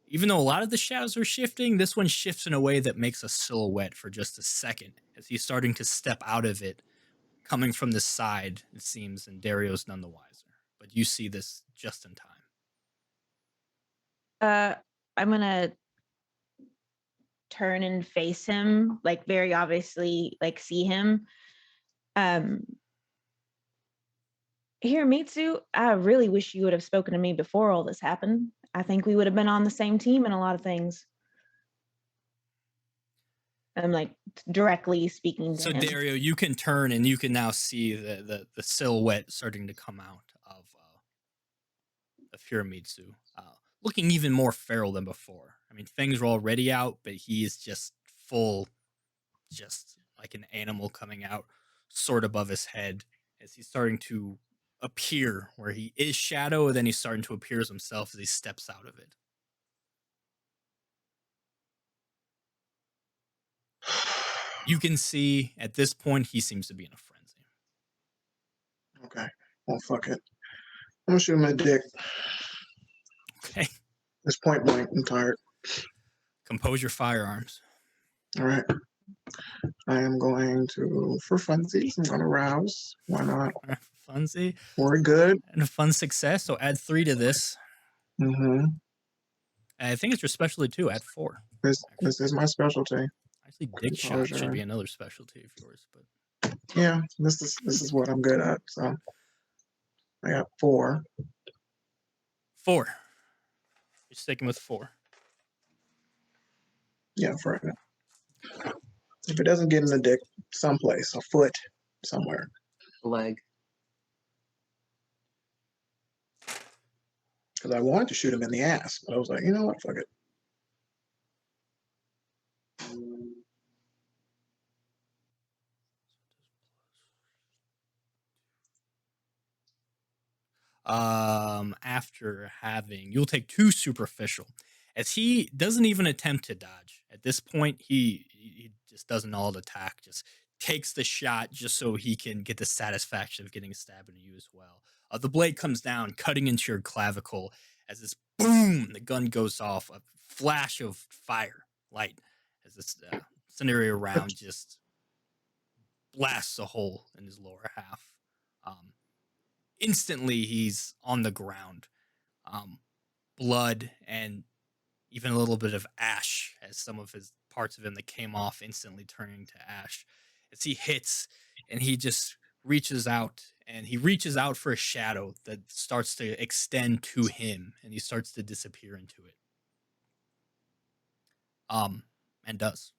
even though a lot of the shadows are shifting, this one shifts in a way that makes a silhouette for just a second as he's starting to step out of it, coming from the side, it seems, and Dario's none the wiser. But you see this just in time. I'm gonna turn and face him, like very obviously, like see him. Hiramitsu, I really wish you would have spoken to me before all this happened. I think we would have been on the same team in a lot of things. I'm like directly speaking to him. So Dario, you can turn and you can now see the silhouette starting to come out of Hiramitsu, looking even more feral than before. I mean, fangs are already out, but he is just full, just like an animal coming out, sort above his head as he's starting to appear where he is shadow, and then he's starting to appear as himself as he steps out of it. You can see at this point he seems to be in a frenzy. Okay. Well, fuck it. I'm gonna shoot him in the dick. Okay. It's point blank. I'm tired. Compose your firearms. All right. I am going to, for funsies, I'm going to rouse. Why not? Funsy. We're good. And a fun success. So add 3 to this. Mm-hmm. I think it's your specialty too. Add 4. This is my specialty. Actually, dick shot should be another specialty of yours, but yeah, this is what I'm good at. So I got 4. 4. You're sticking with 4. Yeah, for right now. If it doesn't get in the dick, someplace, a foot, somewhere. Leg. Because I wanted to shoot him in the ass, but I was like, you know what, fuck it. After having, you'll take 2 superficial, as he doesn't even attempt to dodge. At this point, he just does an alt attack, just takes the shot just so he can get the satisfaction of getting stabbed into you as well. The blade comes down, cutting into your clavicle as this boom, the gun goes off, a flash of fire, light, as this scenario round just blasts a hole in his lower half. Instantly, he's on the ground. Blood and even a little bit of ash, as some of his parts of him that came off instantly turning to ash as he hits, and he just reaches out, and he reaches out for a shadow that starts to extend to him, and he starts to disappear into it. And does.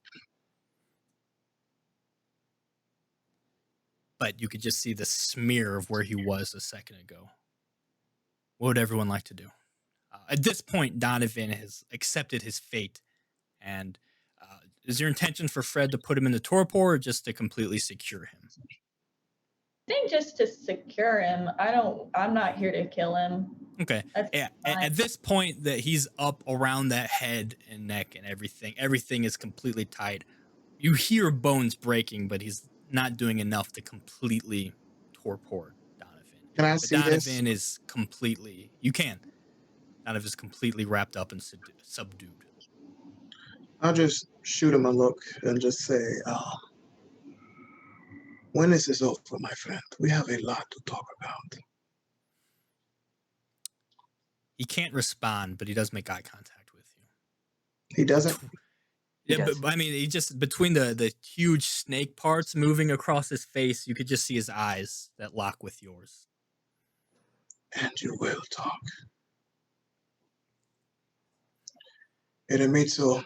But you could just see the smear of where he was a second ago. What would everyone like to do? At this point, Donovan has accepted his fate. And is your intention for Fred to put him in the torpor or just to completely secure him? I think just to secure him. I'm not here to kill him. Okay. Yeah. At this point, that he's up around that head and neck and everything is completely tight. You hear bones breaking, but he's not doing enough to completely torpor Donovan. Can I But see Donovan this? is completely. You can. Donovan is completely wrapped up and subdued. I'll just shoot him a look and just say, when this is over, my friend, we have a lot to talk about. He can't respond, but he does make eye contact with you. He doesn't? He Yeah, does. but I mean, he just between the huge snake parts moving across his face, you could just see his eyes that lock with yours. And you will talk. Eremitsu,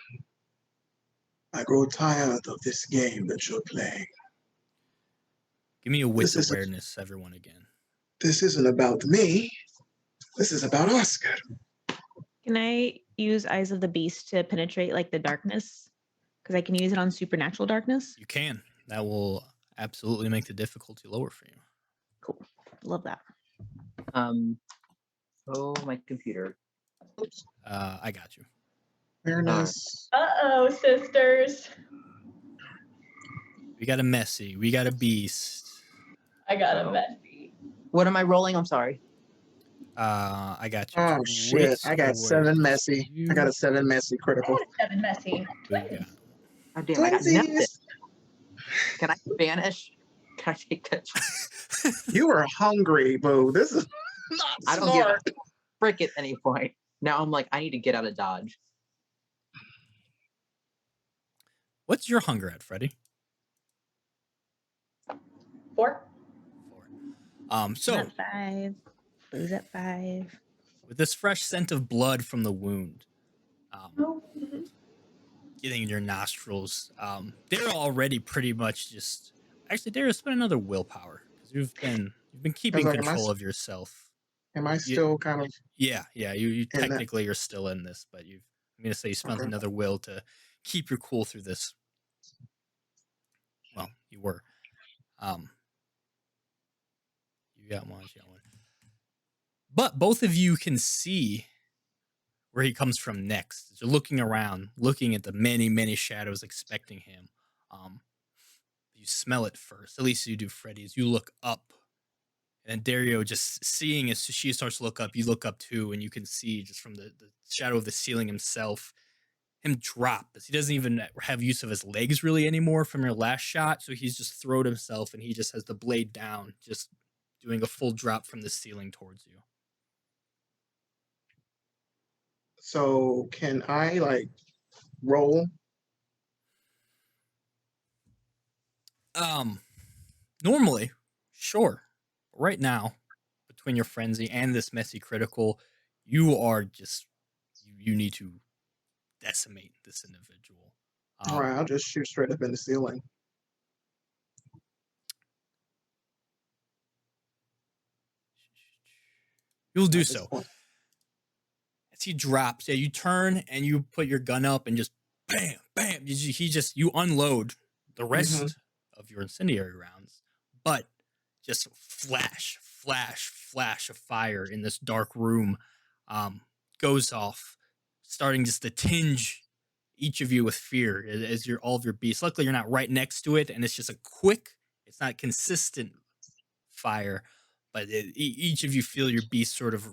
I grow tired of this game that you're playing. Give me a wits This is a- awareness, everyone, again. This isn't about me. This is about Oscar. Can I use Eyes of the Beast to penetrate like the darkness? Because I can use it on supernatural darkness. You can. That will absolutely make the difficulty lower for you. Cool. Love that. Oh, my computer. Oops. I got you. Fairness. Uh-oh, sisters. We got a messy. We got a beast. I got a Oh. messy. What am I rolling? I'm sorry. I got you. Oh shit! Wits I got 7 awareness. messy. I got a 7 messy I critical. got a 7 messy. We got- Twins. Oh, damn, I got nothing. Twinsies! Can I vanish? Can I take that? You are hungry, boo. This is not I don't give smart. a frick at any point. Now I'm like, I need to get out of Dodge. What's your hunger at, Freddy? 4. 4. So At 5. Blue's at 5. with this fresh scent of blood from the wound, Oh. getting in your nostrils, they're already pretty much just. Actually, Darius, spend another willpower because you've been keeping like, am I control of yourself. Am I still kind of Yeah. You that- technically are still in this, but I'm gonna say you spent Okay. another will to keep your cool through this. Well, you were. You got one. But both of you can see where he comes from next. As you're looking around, looking at the many, many shadows expecting him. You smell it first. At least you do, Freddy. As you look up, and Dario just seeing as she starts to look up, you look up too, and you can see just from the shadow of the ceiling himself, him drop. As he doesn't even have use of his legs really anymore from your last shot, so he's just throwed himself, and he just has the blade down, just doing a full drop from the ceiling towards you. So can I like roll? Normally, sure. But right now, between your frenzy and this messy critical, you are just you need to decimate this individual. All right, I'll just shoot straight up in the ceiling. You'll do at this so. point. As he drops, you turn and you put your gun up and just bam, bam. You unload the rest of your incendiary rounds, but just flash flash of fire in this dark room goes off, starting just to tinge each of you with fear as you're all of your beasts. Luckily, you're not right next to it, and it's just a quick, it's not consistent fire, but each of you feel your beast sort of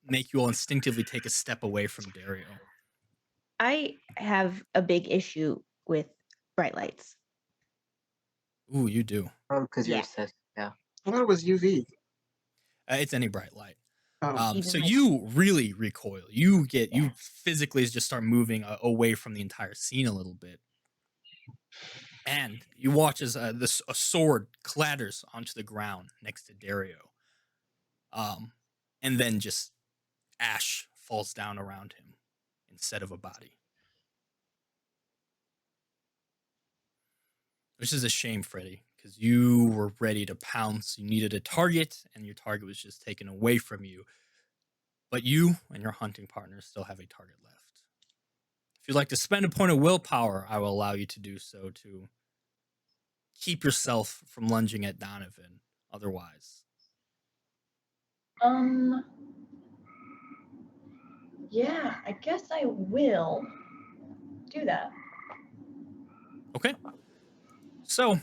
make you all instinctively take a step away from Dario. I have a big issue with bright lights. Ooh, you do. Oh, because you're Yeah. sick. Yeah. I thought it was UV. It's any bright light. Oh, So Even like- you really recoil. You physically just start moving away from the entire scene a little bit, and you watch as a sword clatters onto the ground next to Dario, and then just ash falls down around him instead of a body. Which is a shame, Freddy, because you were ready to pounce. You needed a target, and your target was just taken away from you. But you and your hunting partner still have a target left. If you'd like to spend a point of willpower, I will allow you to do so to keep yourself from lunging at Donovan. Otherwise, Yeah, I guess I will do that. okay. So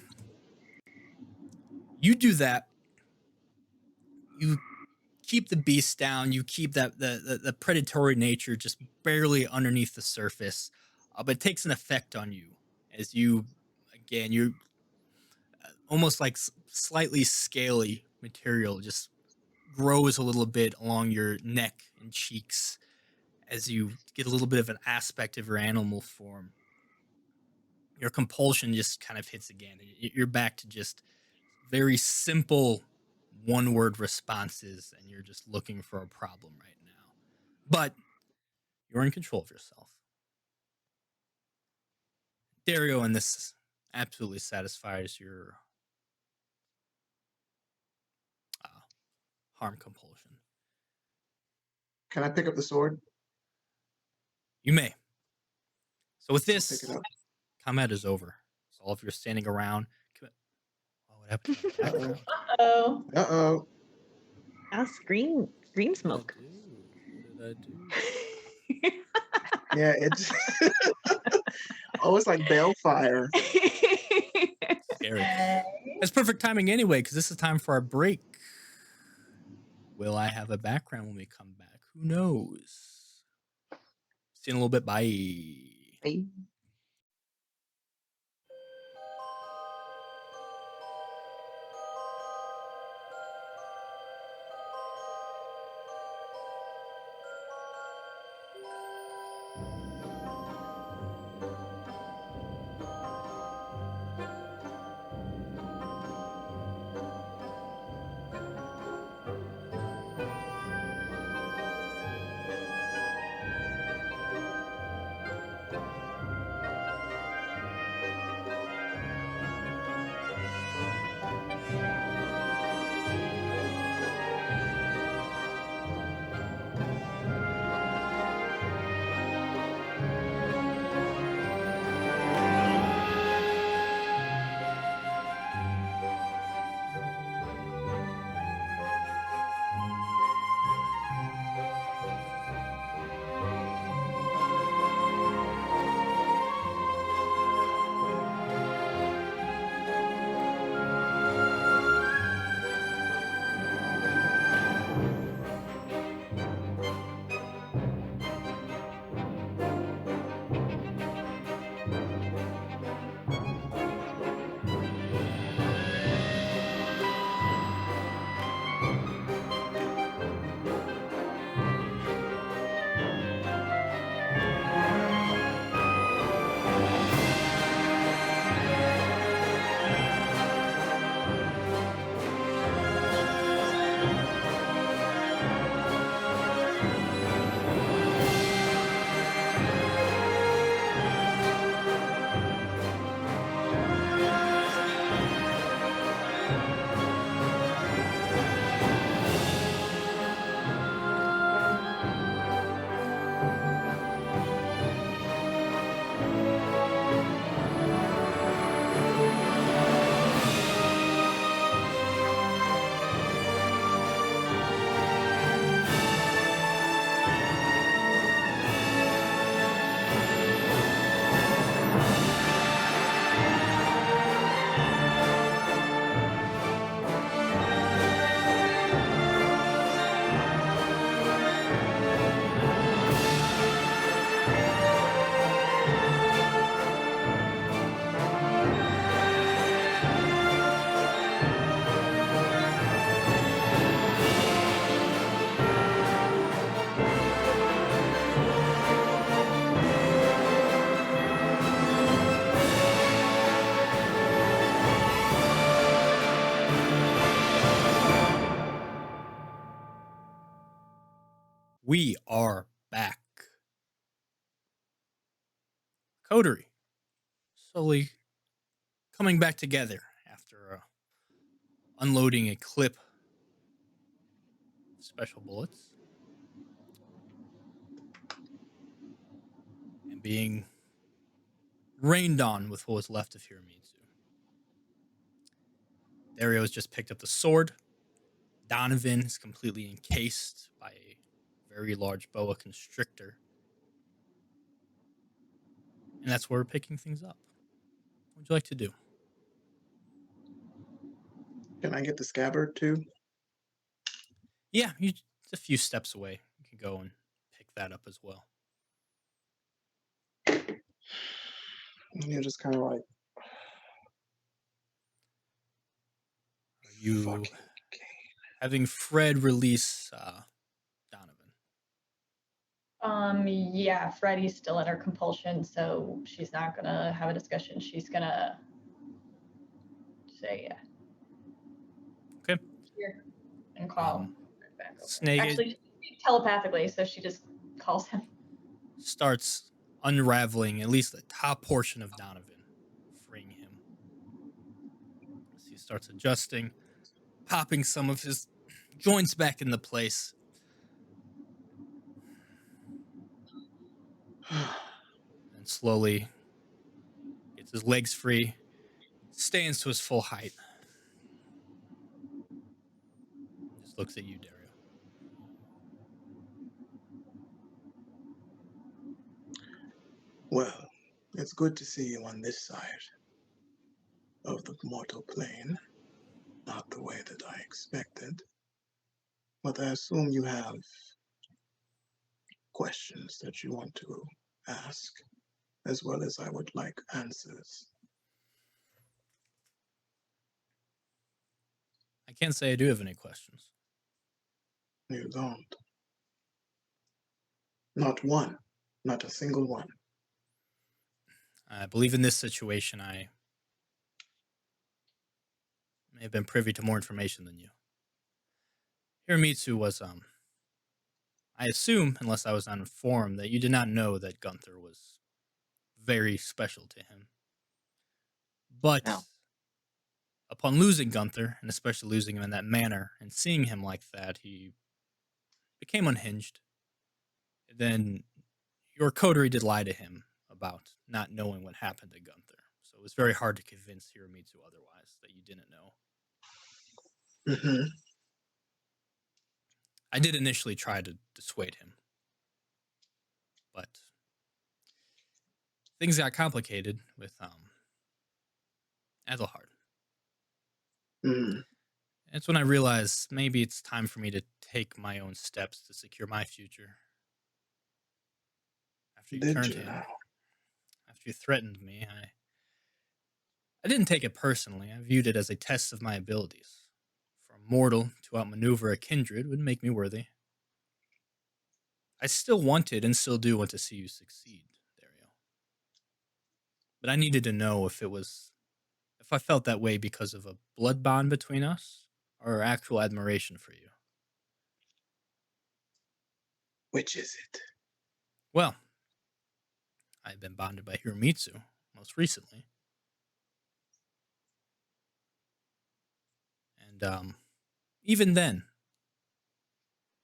you do that. You keep the beast down. You keep that the predatory nature just barely underneath the surface, but it takes an effect on you as you almost like slightly scaly material just grows a little bit along your neck and cheeks as you get a little bit of an aspect of your animal form. Your compulsion just kind of hits again. You're back to just very simple one word responses, and you're just looking for a problem right now. But you're in control of yourself. Dario, and this absolutely satisfies your harm compulsion. can I pick up the sword? You may. So with I'll this, pick it up. combat is over. So all of you are standing around. Oh, what happened to my background? Oh, Uh-oh. Green What did smoke. I do? What did I do? Yeah, it's oh, it's like balefire. Scary. okay. It's perfect timing anyway, because this is time for our break. Will I have a background when we come back? Who knows? See you in a little bit. Bye. Hey. We are back. Coterie slowly coming back together after unloading a clip of special bullets and being rained on with what was left of Hiramitsu. Dario has just picked up the sword. Donovan is completely encased by a very large boa constrictor. And that's where we're picking things up. What would you like to do? Can I get the scabbard too? Yeah, it's a few steps away. You can go and pick that up as well. And you're just kind of like, Are you fucking having Fred release Donovan? Yeah, Freddie's still in her compulsion, so she's not gonna have a discussion. She's gonna say, Okay. here, and call back over. Snake Actually, she speaks telepathically, so she just calls him. starts unraveling at least the top portion of Donovan, freeing him. As he starts adjusting, popping some of his joints back into place. And slowly gets his legs free, stands to his full height. And just looks at you, Dario. Well, it's good to see you on this side of the mortal plane. Not the way that I expected. But I assume you have questions that you want to ask, as well as I would like answers. I can't say I do have any questions. You don't. Not one. Not a single one. I believe in this situation, I may have been privy to more information than you. Hiramitsu was, I assume, unless I was not informed, that you did not know that Gunther was very special to him. But No. upon losing Gunther, and especially losing him in that manner, and seeing him like that, he became unhinged. Then your coterie did lie to him about not knowing what happened to Gunther. So it was very hard to convince Hiramitsu otherwise that you didn't know. Mm-hmm. I did initially try to dissuade him, but things got complicated with Ethelhard. Mm-hmm. That's when I realized maybe it's time for me to take my own steps to secure my future. After you Did turned you him, now? after you threatened me, I didn't take it personally. I viewed it as a test of my abilities. For a mortal to outmaneuver a kindred would make me worthy. I still wanted and still do want to see you succeed, Dario. But I needed to know if I felt that way because of a blood bond between us or actual admiration for you. Which is it? Well, I've been bonded by Hiramitsu most recently. And even then,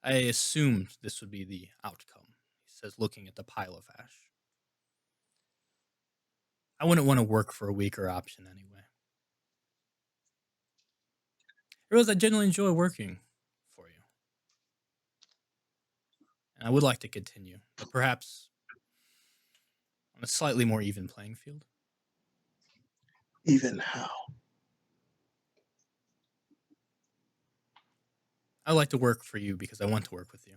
I assumed this would be the outcome, he says, looking at the pile of ash. I wouldn't want to work for a weaker option anyway. Rose, I genuinely enjoy working for you. And I would like to continue, but perhaps on a slightly more even playing field. Even how? I like to work for you because I want to work with you,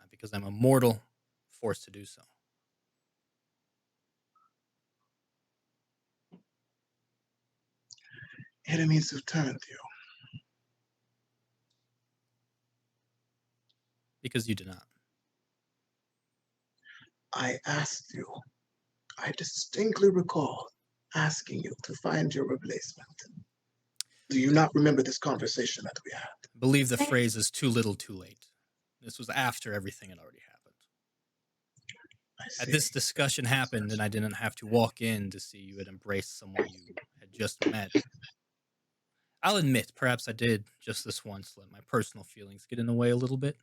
not because I'm a mortal forced to do so. Enemies have turned you. Because you do not. I asked you. I distinctly recall asking you to find your replacement. Do you not remember this conversation that we had? I believe the phrase is too little too late. This was after everything had already happened. I Had see. this discussion happened and I didn't have to walk in to see you had embraced someone you had just met, I'll admit, perhaps I did just this once let my personal feelings get in the way a little bit.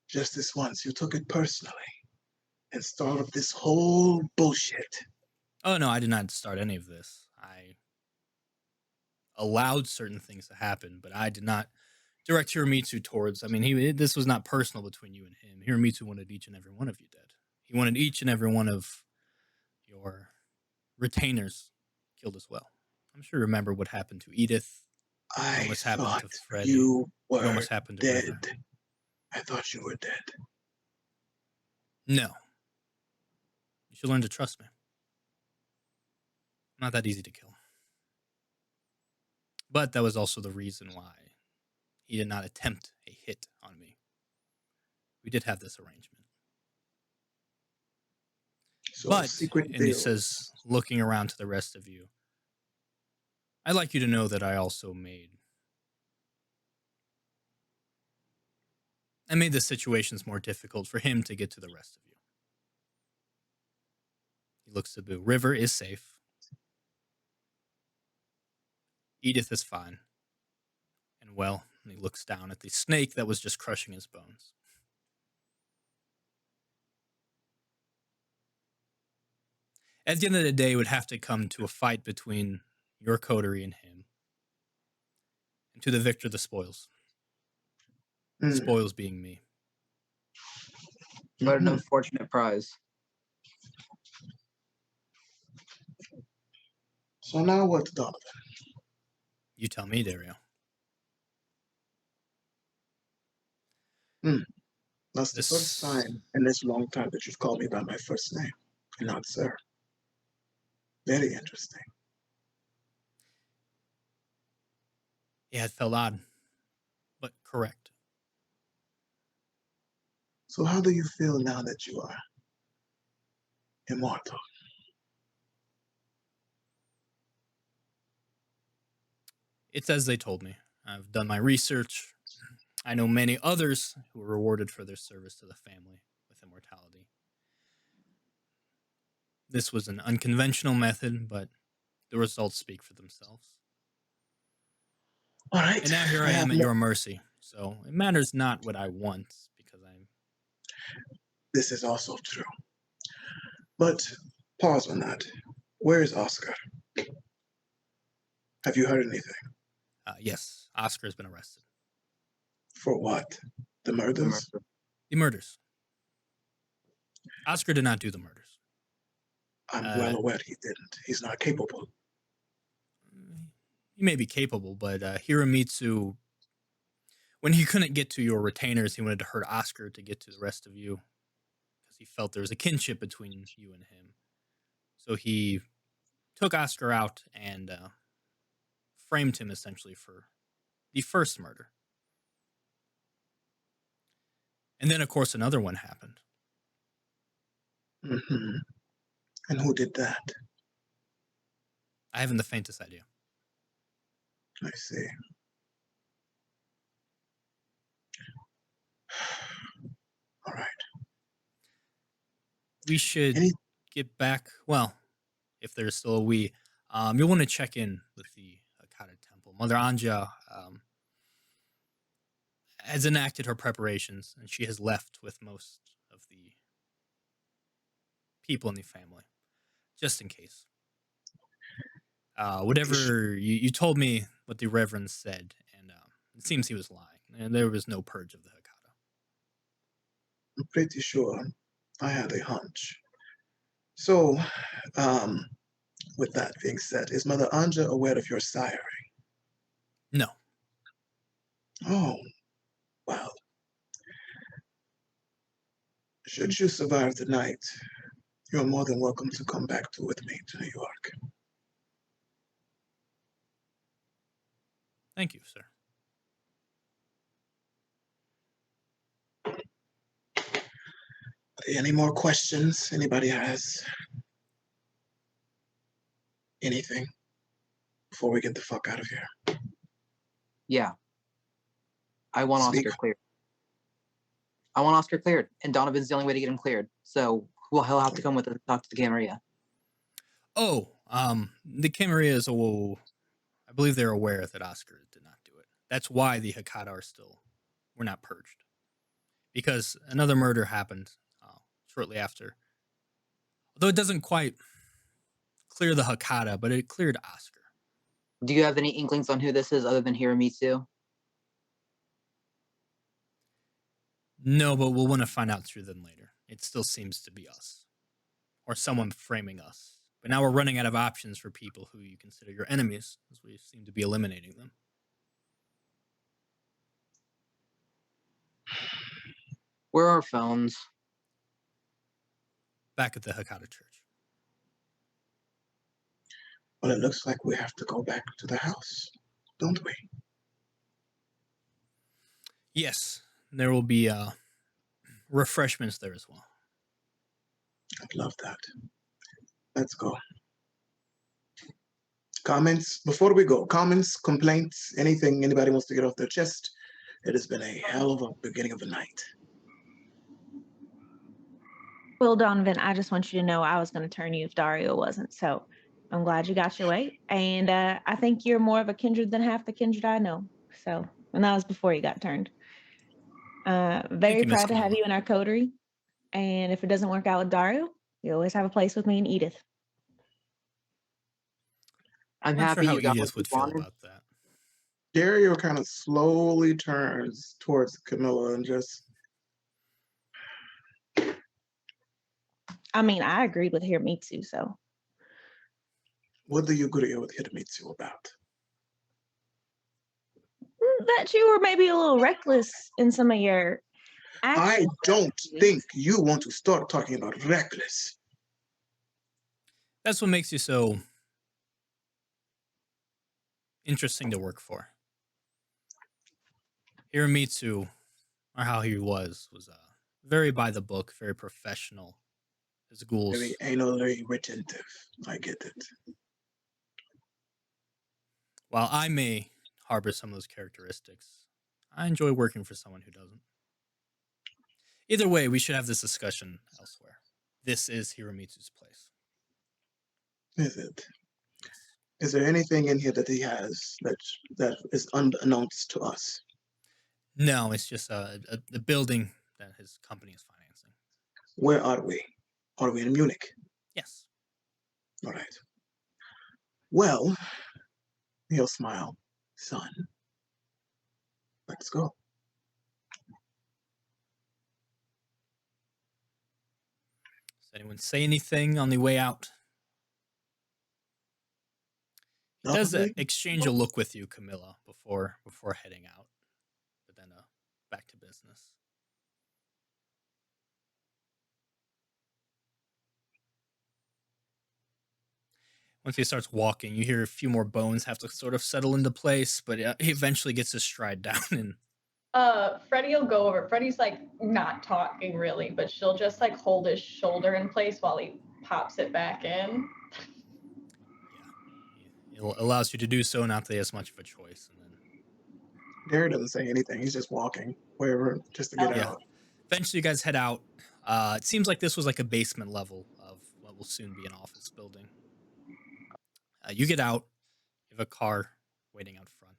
Just this once, you took it personally and started this whole bullshit. Oh no, I did not start any of this. I allowed certain things to happen, but I did not direct Hiromitsu towards. I mean, this was not personal between you and him. Hiromitsu wanted each and every one of you dead. He wanted each and every one of your retainers killed as well. I'm sure you remember what happened to Edith. What I almost happened thought to Freddie. you What were almost happened to dead. River. I thought you were dead. No. You should learn to trust me. I'm not that easy to kill. But that was also the reason why he did not attempt a hit on me. We did have this arrangement. So But, secret and he deal. says, looking around to the rest of you, I'd like you to know that I made the situations more difficult for him to get to the rest of you. He looks to Boo. River is safe. Edith is fine. And well, he looks down at the snake that was just crushing his bones. At the end of the day, it would have to come to a fight between your coterie and him. And to the victor, the spoils. The spoils being me. What an unfortunate prize. So now what's Donovan? You tell me, Dario. That's the first time in this long time that you've called me by my first name and not sir. Very interesting. Yeah, it felt odd, but correct. So how do you feel now that you are immortal? It's as they told me. I've done my research. I know many others who were rewarded for their service to the family with immortality. This was an unconventional method, but the results speak for themselves. All right. And now here I am at your mercy. So it matters not what I want, because I'm... This is also true. But pause on that. Where is Oscar? Have you heard anything? Yes, Oscar has been arrested. For what? The murders? The murders. Oscar did not do the murders. I'm well aware he didn't. He's not capable. He may be capable, but Hiromitsu, when he couldn't get to your retainers, he wanted to hurt Oscar to get to the rest of you, because he felt there was a kinship between you and him. So he took Oscar out and framed him essentially for the first murder. And then, of course, another one happened. Mm-hmm. And who did that? I haven't the faintest idea. I see. All right. We should get back. Well, if there's still a we, you'll want to check in with the Akata Temple. Mother Anja has enacted her preparations, and she has left with most of the people in the family, just in case. Whatever you told me what the Reverend said, and it seems he was lying, and there was no purge of the Hakata. I'm pretty sure I had a hunch. So, with that being said, is Mother Anja aware of your siring? No. Oh, well. Should you survive the night, you're more than welcome to come back with me to New York. Thank you, sir. Any more questions anybody has? Anything before we get the fuck out of here? Yeah. I want Speak. Oscar clear. I want Oscar cleared, and Donovan's the only way to get him cleared. So he'll have to come with us to talk to the Camarilla. Oh, the Camarilla I believe they're aware that Oscar did not do it. That's why the Hecata were not purged. Because another murder happened shortly after. Although it doesn't quite clear the Hecata, but it cleared Oscar. Do you have any inklings on who this is other than Hiromitsu? No, but we'll want to find out through them later. It still seems to be us. Or someone framing us. But now we're running out of options for people who you consider your enemies, as we seem to be eliminating them. Where are our phones? Back at the Hecata Church. Well, it looks like we have to go back to the house, don't we? Yes, there will be refreshments there as well. I'd love that. Let's go. Comments before we go? Comments, complaints, anything anybody wants to get off their chest? It has been a hell of a beginning of the night. Well, Donovan, I just want you to know I was going to turn you if Dario wasn't. So I'm glad you got your way. And I think you're more of a kindred than half the kindred I know. So, and that was before you got turned. Very proud to have you in our coterie. And if it doesn't work out with Dario, you always have a place with me and Edith. I'm not happy sure how you got Edith what you would feel wanted. about that. Dario kind of slowly turns towards Camilla and just... I mean, I agreed with Hiromitsu, so. What do you agree with Hiromitsu about? That you were maybe a little reckless in some of your actions. I don't think you want to start talking about reckless. That's what makes you so interesting to work for. Hiromitsu, or how he was very by the book, very professional. His ghouls. Very anally retentive. I get it. While I may harbor some of those characteristics, I enjoy working for someone who doesn't. Either way, we should have this discussion elsewhere. This is Hiromitsu's place. Is it? Is there anything in here that he has that is unbeknownst to us? No, it's just the building that his company is financing. Where are we? Are we in Munich? Yes. All right. Well, he'll smile. Son, let's go. Does anyone say anything on the way out? He does exchange a look with you, Camilla, before heading out. But then back to business. Once he starts walking, you hear a few more bones have to sort of settle into place, but he eventually gets his stride down. And Freddie will go over. Freddie's like not talking really, but she'll just like hold his shoulder in place while he pops it back in. Yeah, it allows you to do so, not that he has much of a choice. And then Gary doesn't say anything. He's just walking wherever just to get out. Eventually, you guys head out. It seems like this was like a basement level of what will soon be an office building. You get out. You have a car waiting out front.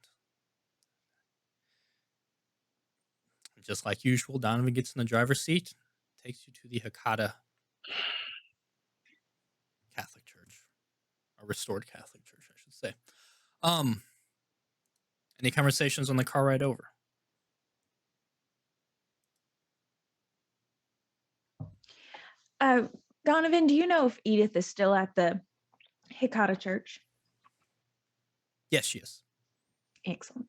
Just like usual, Donovan gets in the driver's seat, takes you to the Hecata Catholic Church, a restored Catholic Church, I should say. Any conversations on the car ride over? Donovan, do you know if Edith is still at the Hecata Church? Yes, she is. Excellent.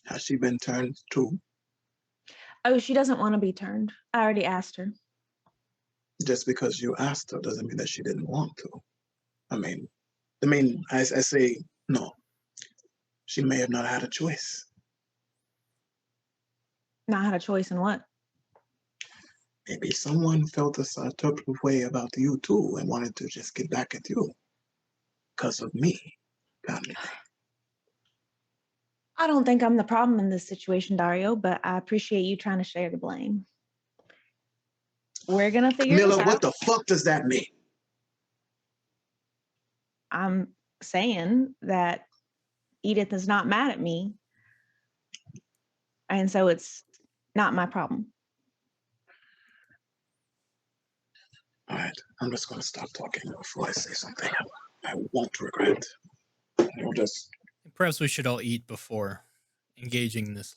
Has she been turned too? Oh, she doesn't want to be turned. I already asked her. Just because you asked her doesn't mean that she didn't want to. I say no. She may have not had a choice. Not had a choice in what? Maybe someone felt a certain way about you too and wanted to just get back at you because of me. I don't think I'm the problem in this situation, Dario, but I appreciate you trying to share the blame. We're going to figure Miller, this out. what the fuck does that mean? I'm saying that Edith is not mad at me. And so it's not my problem. All right, I'm just going to stop talking before I say something I won't regret. I'll just... Perhaps we should all eat before engaging in this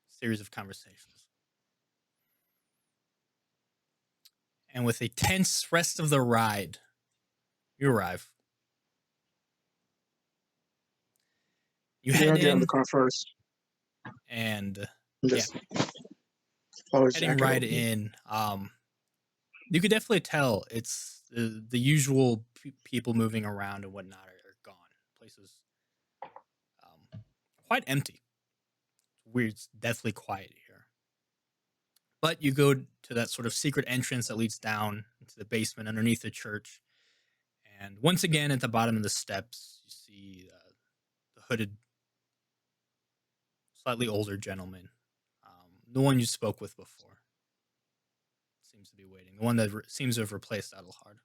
series of conversations. And with a tense rest of the ride, you arrive. You head get in in the car first. and Just heading right in. You could definitely tell it's the usual people moving around and whatnot are gone. Places quite empty. Weird, it's deathly quiet here. But you go to that sort of secret entrance that leads down into the basement underneath the church. And once again, at the bottom of the steps, you see the hooded, slightly older gentleman. The one you spoke with before. Seems to be waiting. The one that seems to have replaced Adelhard.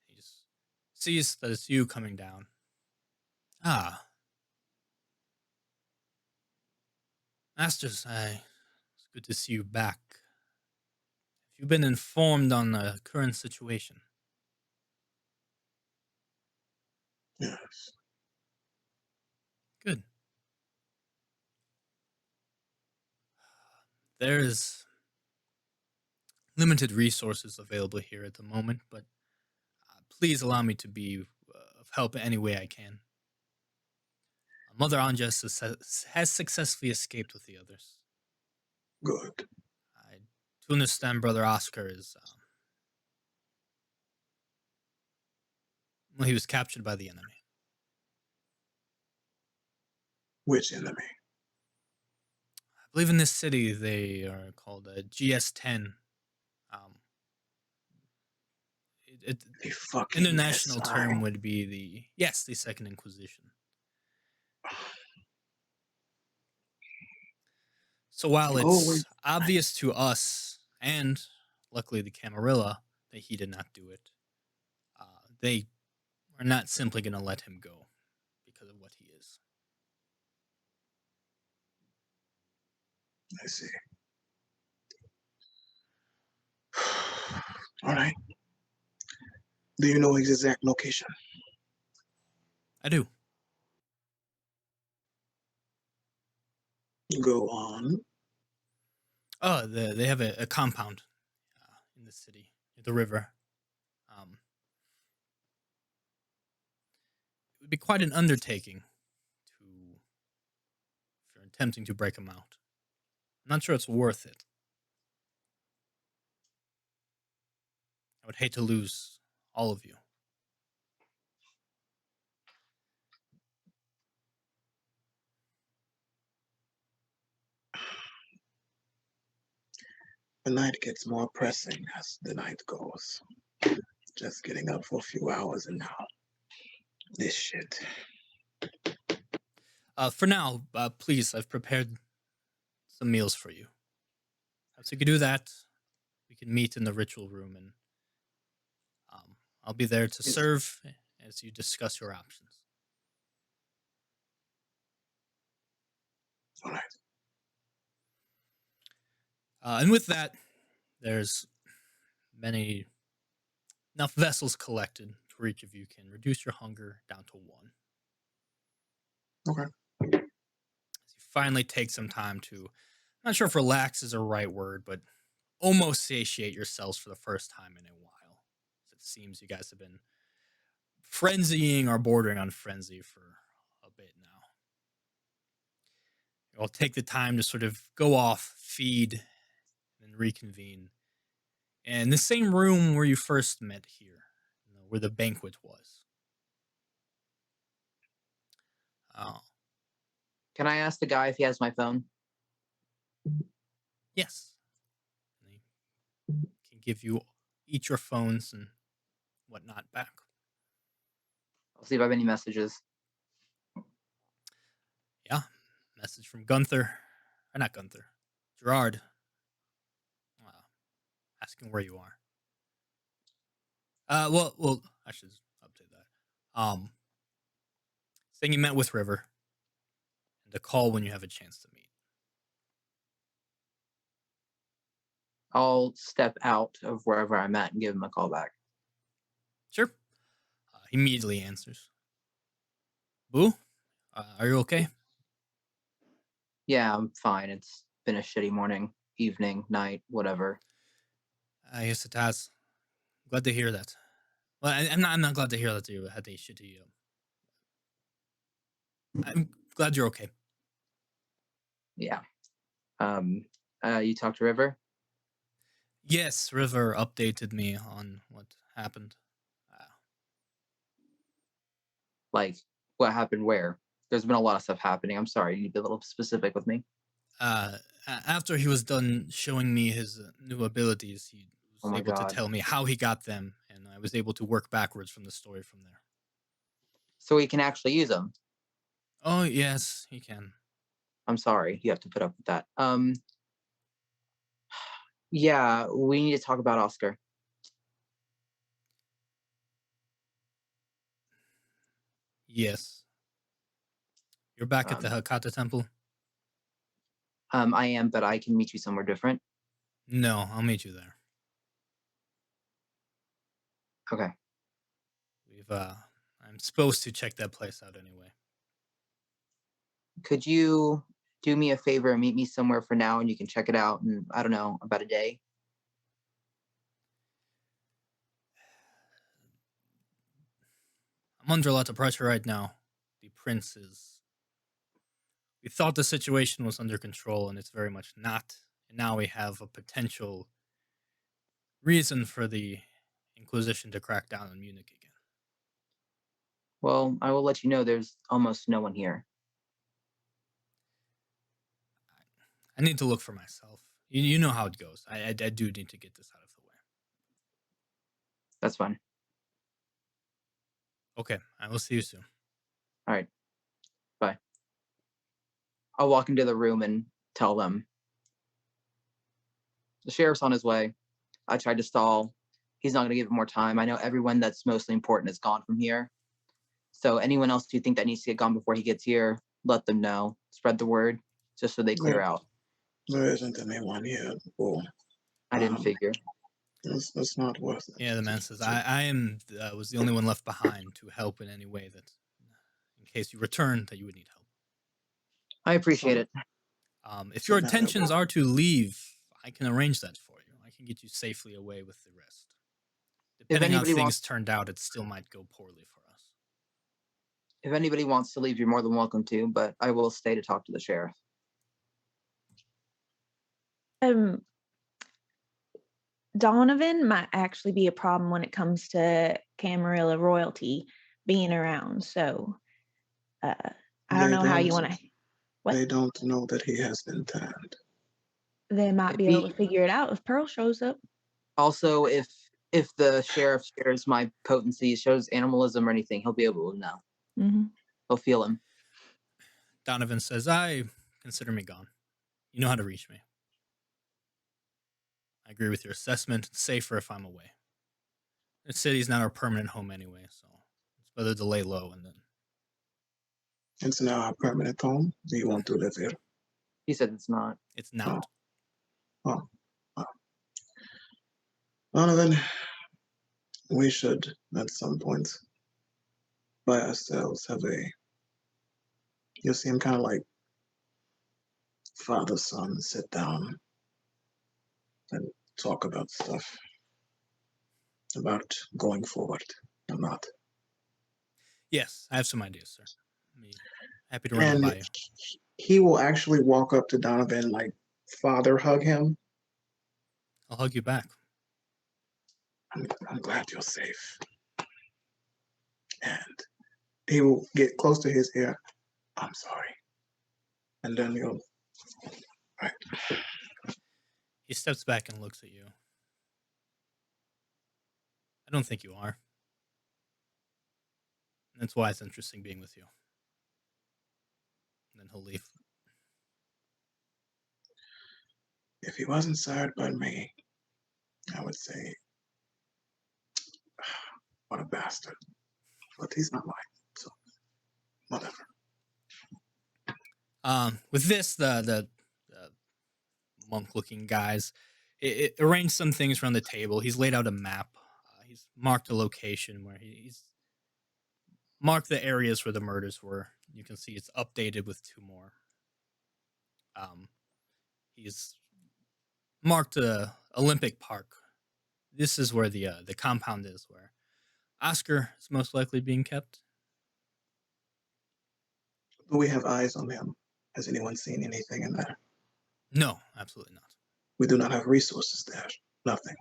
He just sees that it's you coming down. Ah. Masters, it's good to see you back. Have you been informed on the current situation? Yes. Good. There's limited resources available here at the moment, but please allow me to be of help any way I can. Mother Anjas has successfully escaped with the others. Good. I do understand Brother Oscar is... well, he was captured by the enemy. Which enemy? I believe in this city they are called GS-10. The fucking international SI. term would be the Second Inquisition. So while it's obvious to us, and luckily the Camarilla, that he did not do it, they are not simply going to let him go because of what he is. I see. All right. Do you know his exact location? I do. Go on. Oh, they have a compound in the city, near the river. It would be quite an undertaking if you're attempting to break him out. I'm not sure it's worth it. I would hate to lose all of you. The night gets more pressing as the night goes. Just getting up for a few hours and now this shit. For now, please, I've prepared some meals for you. So you can do that. We can meet in the ritual room, and I'll be there to serve as you discuss your options. All right. And with that, there's enough vessels collected to each of you can reduce your hunger down to 1. Okay. As you finally take some time to, I'm not sure if relax is a right word, but almost satiate yourselves for the first time in a while. It seems you guys have been frenzying or bordering on frenzy for a bit now. You'll take the time to sort of go off, feed, and reconvene. And the same room where you first met here, where the banquet was. Oh. Can I ask the guy if he has my phone? Yes. They can give you each your phones and whatnot back. I'll see if I have any messages. Yeah. Message from Gunther. Or not Gunther. Gerard. Asking where you are. Well, I should update that. Saying you met with River. And to call when you have a chance to meet. I'll step out of wherever I'm at and give him a call back. Sure. He immediately answers. Boo? Are you okay? Yeah, I'm fine. It's been a shitty morning, evening, night, whatever. Yes, it has. Glad to hear that. Well, I'm not glad to hear that you had a shitty. I'm glad you're okay. Yeah. You talked to River? Yes, River updated me on what happened. Like, what happened where? There's been a lot of stuff happening. I'm sorry. You need to be a little specific with me. After he was done showing me his new abilities, he Oh was my able to God. tell me how he got them, and I was able to work backwards from the story from there. So we can actually use them. Oh, yes, he can. I'm sorry. You have to put up with that. Yeah, we need to talk about Oscar. Yes. You're back at the Hakata Temple? I am, but I can meet you somewhere different. No, I'll meet you there. Okay. I'm supposed to check that place out anyway. Could you do me a favor and meet me somewhere for now and you can check it out in, I don't know, about a day? I'm under a lot of pressure right now. The prince is... We thought the situation was under control, and it's very much not. And now we have a potential reason for the Inquisition to crack down on Munich again. Well, I will let you know there's almost no one here. I need to look for myself. You know how it goes. I do need to get this out of the way. That's fine. Okay, I will see you soon. All right. Bye. I'll walk into the room and tell them. The sheriff's on his way. I tried to stall. He's not going to give it more time. I know everyone that's mostly important is gone from here. So anyone else you think that needs to get gone before he gets here, let them know. Spread the word, just so they clear out. There isn't anyone here. Or, I didn't figure. it's not worth it. Yeah, the man says, I was the only one left behind to help in any way that, in case you return, that you would need help. I appreciate it. If your intentions are to leave, I can arrange that for you. I can get you safely away with the rest. Depending on how things turned out, it still might go poorly for us. If anybody wants to leave, you're more than welcome to, but I will stay to talk to the sheriff. Donovan might actually be a problem when it comes to Camarilla royalty being around. So I don't know how you want to. They don't know that he has been tanned. They might be able to figure it out if Pearl shows up. Also, if the sheriff shares my potency, shows animalism or anything, he'll be able to know. Mm-hmm. He'll feel him. Donovan says, I consider me gone. You know how to reach me. I agree with your assessment. It's safer if I'm away. The city's not our permanent home anyway, so it's better to lay low and then. It's now our permanent home. Do you want to live here? He said it's not. It's not. Oh. Donovan, we should, at some point, by ourselves, have you seem kind of like father-son, sit down and talk about stuff, about going forward or not. Yes, I have some ideas, sir. Happy to run them by you. He will actually walk up to Donovan, like father hug him. I'll hug you back. I'm glad you're safe. And he will get close to his ear. I'm sorry. And then he'll, right. He steps back and looks at you. I don't think you are. That's why it's interesting being with you. And then he'll leave. If he wasn't sired by me, I would say, what a bastard. But he's not mine, so whatever. With this, the monk-looking guys it arranged some things around the table. He's laid out a map. He's marked a location where he's marked the areas where the murders were. You can see it's updated with 2 more. He's marked a Olympic Park. This is where the compound is, where Oscar is most likely being kept. Do we have eyes on him? Has anyone seen anything in there? No, absolutely not. We do not have resources there. Nothing.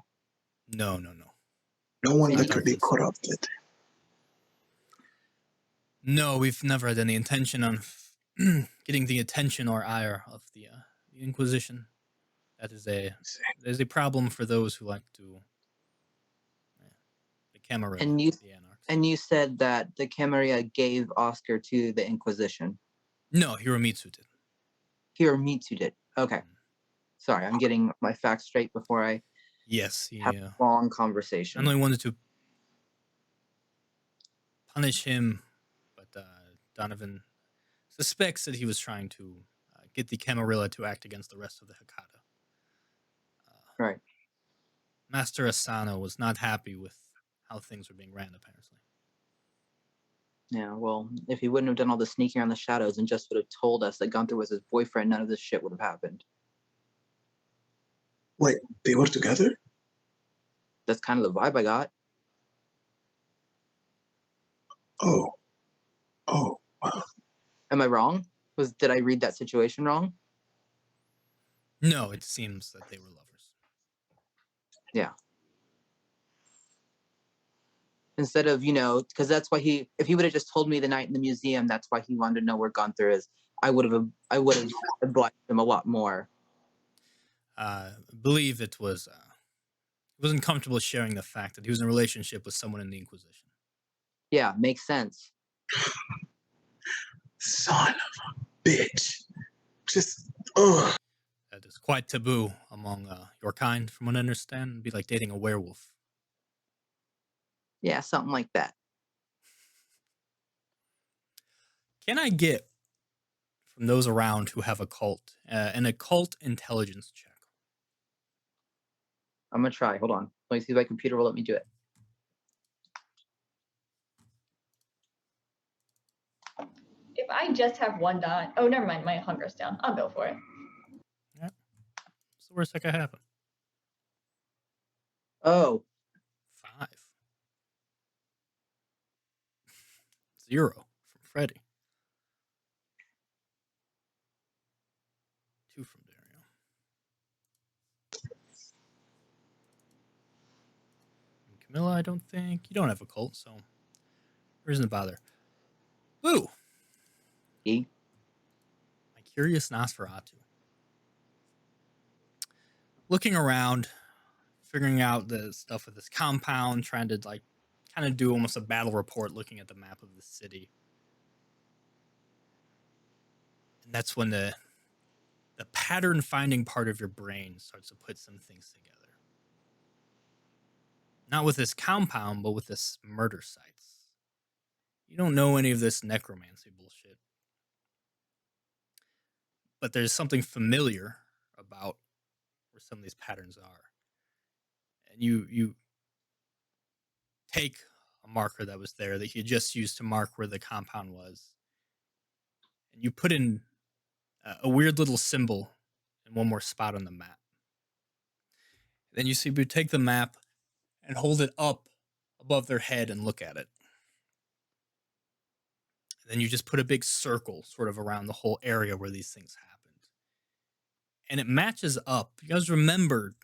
No. No one And that you- could be corrupted. No, we've never had any intention on getting the attention or ire of the Inquisition. That is a problem for those who like to the Camarilla, And you- the Anarchs. And you said that the Camarilla gave Oscar to the Inquisition. No, Hiromitsu did. Hiromitsu did. Okay. Sorry, I'm getting my facts straight before I Yes, he have a long conversation. not only wanted to punish him, but Donovan suspects that he was trying to get the Camarilla to act against the rest of the Hakata. Right. Master Asano was not happy with how things were being ran, apparently. Yeah, well, if he wouldn't have done all the sneaking around the shadows and just would have told us that Gunther was his boyfriend, none of this shit would have happened. Wait, they were together? That's kind of the vibe I got. Oh, wow. Am I wrong? Did I read that situation wrong? No, it seems that they were lovers. Instead of, because that's why if he would have just told me the night in the museum, that's why he wanted to know where Gunther is, I would have obliged him a lot more. I believe it was he wasn't comfortable sharing the fact that he was in a relationship with someone in the Inquisition. Yeah, makes sense. Son of a bitch. Just, ugh. That is quite taboo among your kind, from what I understand. It'd be like dating a werewolf. Yeah, something like that. Can I get from those around who have a cult an occult intelligence check? I'm going to try. Hold on. Let me see if my computer will let me do it. If I just have 1 dot, oh, never mind, my hunger's down. I'll go for it. What's the worst that could happen? Oh, 5. 0 from Freddy. 2 from Dario. And Camilla, I don't think. You don't have a cult, so reason to bother. Ooh, E. my curious Nosferatu. Looking around, figuring out the stuff with this compound, trying to kind of do almost a battle report, looking at the map of the city. And that's when the pattern finding part of your brain starts to put some things together. Not with this compound, but with this murder sites. You don't know any of this necromancy bullshit. But there's something familiar about where some of these patterns are. And you take a marker that was there that you just used to mark where the compound was, and you put in a weird little symbol in one more spot on the map. Then you take the map and hold it up above their head and look at it. And then you just put a big circle sort of around the whole area where these things happened. And it matches up. You guys remembered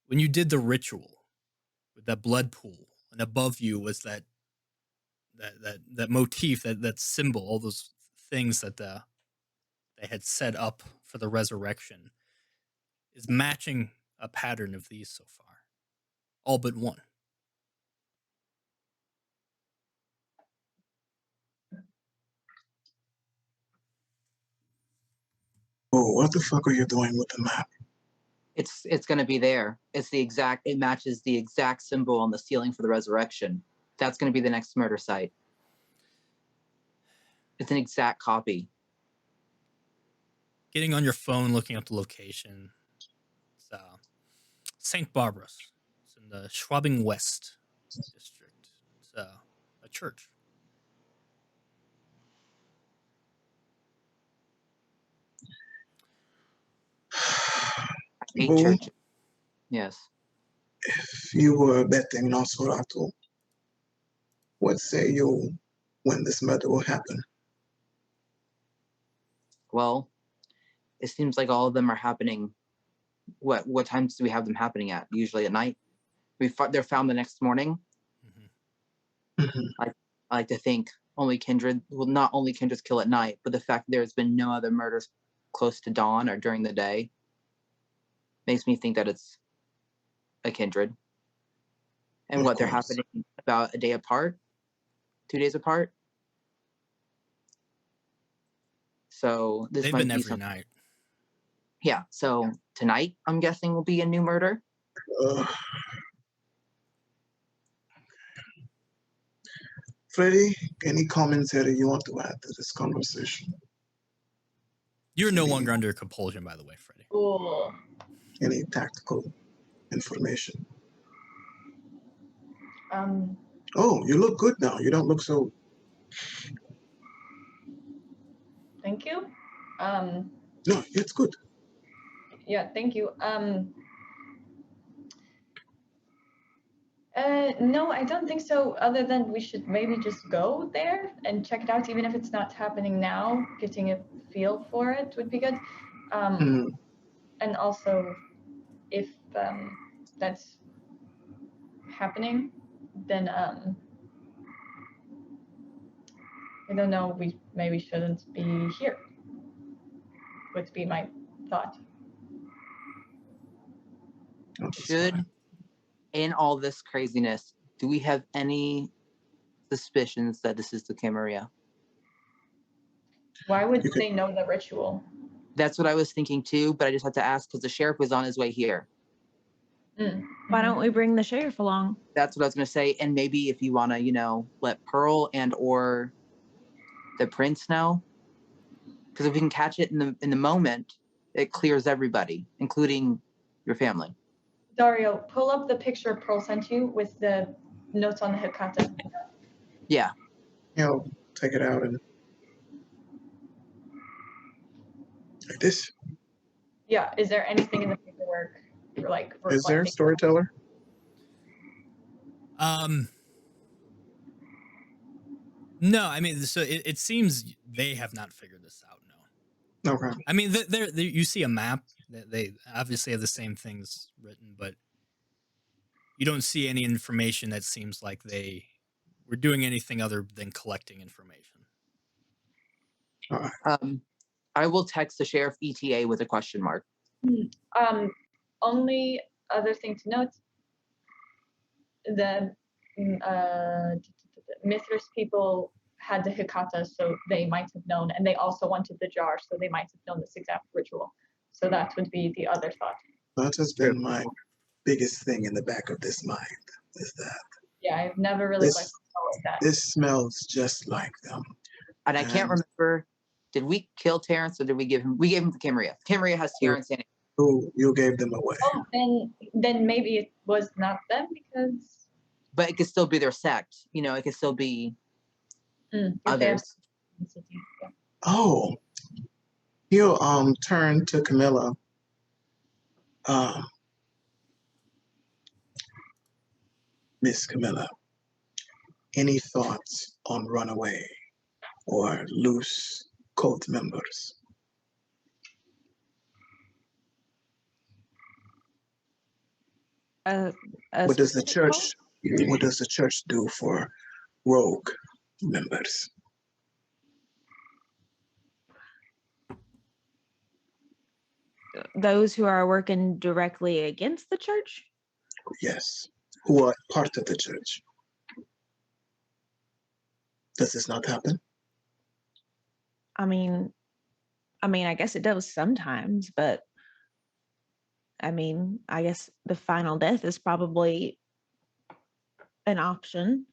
when you did the ritual with that blood pool, and above you was that motif, that symbol, all those things that they had set up for the resurrection, is matching a pattern of these so far. All but one. Oh, what the fuck are you doing with the map? It's going to be there. It matches the exact symbol on the ceiling for the resurrection. That's going to be the next murder site. It's an exact copy. Getting on your phone, looking up the location. It's St. Barbara's. It's in the Schwabing West district. It's a church. Eight Boo, churches. Yes. if you were betting Nosferatu, what say you when this murder will happen? Well, it seems like all of them are happening. What times do we have them happening at? Usually at night. They're found the next morning. Mm-hmm. I like to think only kindred. Well, not only kindreds kill at night, but the fact there's been no other murders close to dawn or during the day makes me think that it's a kindred. And Of what they're course. happening about a day apart, 2 days apart. So this They've might been be every something. night. Yeah. So tonight, I'm guessing, will be a new murder. Freddie, any commentary you want to add to this conversation? You're no longer under compulsion, by the way, Freddie. Cool. Any tactical information? Oh, you look good now. You don't look so. Thank you. No, it's good. Yeah, thank you. No, I don't think so, other than we should maybe just go there and check it out, even if it's not happening now. Getting a feel for it would be good. And also, if that's happening, then I don't know, we maybe shouldn't be here, would be my thought. Should, in all this craziness, do we have any suspicions that this is the Camarilla? Why would they know the ritual? That's what I was thinking too, but I just had to ask because the sheriff was on his way here. Why don't we bring the sheriff along? That's what I was going to say. And maybe if you want to, let Pearl and or the prince know, because if we can catch it in the moment, it clears everybody, including your family. Dario, pull up the picture Pearl sent you with the notes on the Hecata. Yeah. Take it out and like this. Yeah, is there anything in the paperwork like Is there storyteller? No, I mean, so it seems they have not figured this out. No. Okay. I mean, you see a map. They obviously have the same things written, but you don't see any information that seems like they were doing anything other than collecting information. All right. I will text the sheriff ETA with a question mark. Only other thing to note, the Mithras people had the Hecata, so they might have known, and they also wanted the jar, so they might have known this exact ritual. So that would be the other thought. That has been my biggest thing in the back of this mind, is that. Yeah, I've never really liked that. This smells just like them. And I can't remember, did we kill Terrence or did we give him? We gave him the Camarilla. Camarilla has Terrence in it. Oh, you gave them away. Oh, then maybe it was not them because. But it could still be their sect. It could still be others. Oh, he'll turn to Camilla. Miss Camilla, any thoughts on runaway or loose cult members? What does the church do for rogue members? Those who are working directly against the church? Yes, who are part of the church. Does this not happen? I mean, I mean, I guess it does sometimes, but I mean, I guess the final death is probably an option.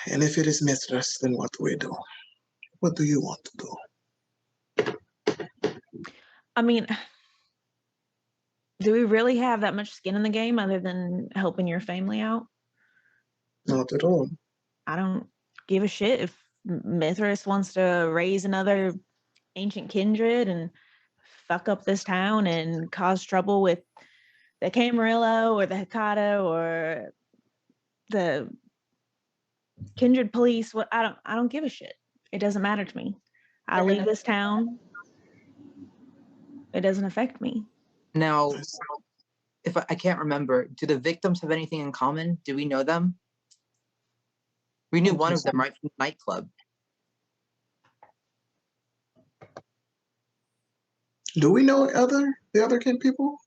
And if it is mistress, then what do we do? What do you want to do? I mean, do we really have that much skin in the game other than helping your family out? Not at all. I don't give a shit if Mithras wants to raise another ancient kindred and fuck up this town and cause trouble with the Camarillo or the Hecata or the kindred police. What I don't give a shit. It doesn't matter to me. I They're leave gonna- this town. It doesn't affect me. Now, Nice. if I can't remember, do the victims have anything in common? Do we know them? We knew one of them, right, from the nightclub. Do we know the other kin people?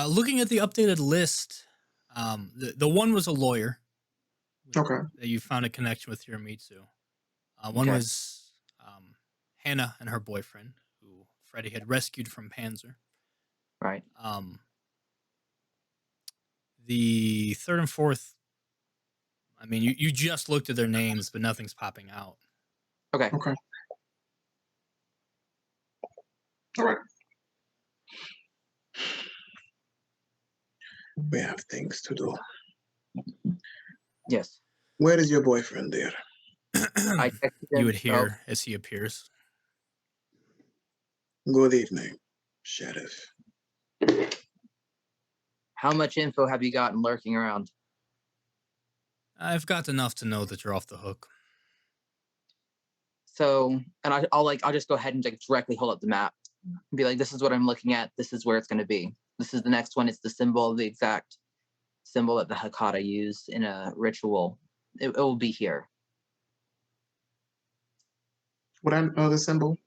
Looking at the updated list, the one was a lawyer. Okay. That you found a connection with Yuramitsu. One Okay. was Hannah and her boyfriend, who Freddie had rescued from Panzer. Right. The third and fourth, I mean, you just looked at their names, but nothing's popping out. Okay. Okay. All right. We have things to do. Yes. Where is your boyfriend, dear? I texted You him. would hear as he appears. Good evening, Sheriff. How much info have you gotten lurking around? I've got enough to know that you're off the hook. So, and I'll just go ahead and like directly hold up the map and be like, this is what I'm looking at. This is where it's going to be. This is the next one. It's the symbol, the exact symbol that the Hecata used in a ritual. It will be here. Would I know the symbol?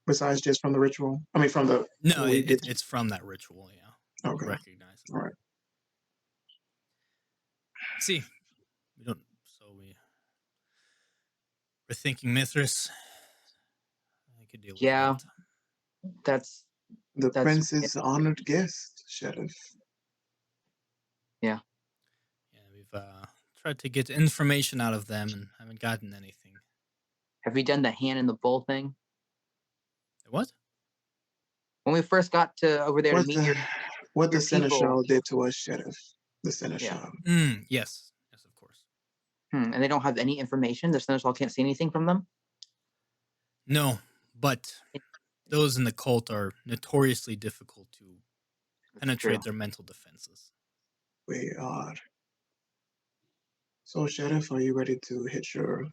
Besides just from the ritual? I mean, from the... No, we did- it's from that ritual, yeah. Okay. Recognize it. All right. See, we're thinking Mithras. I could deal with Yeah. that. That's The That's- prince's honored guest, Sheriff. Yeah, we've tried to get information out of them and haven't gotten anything. have you done the hand in the bowl thing? What? When we first got to over there to meet your What the your people- Seneschal did to us, Sheriff. The Seneschal. Yes, of course. and they don't have any information. The Seneschal can't see anything from them. No, but those in the cult are notoriously difficult to penetrate their mental defenses. We are. So, Sheriff, are you ready to hitch your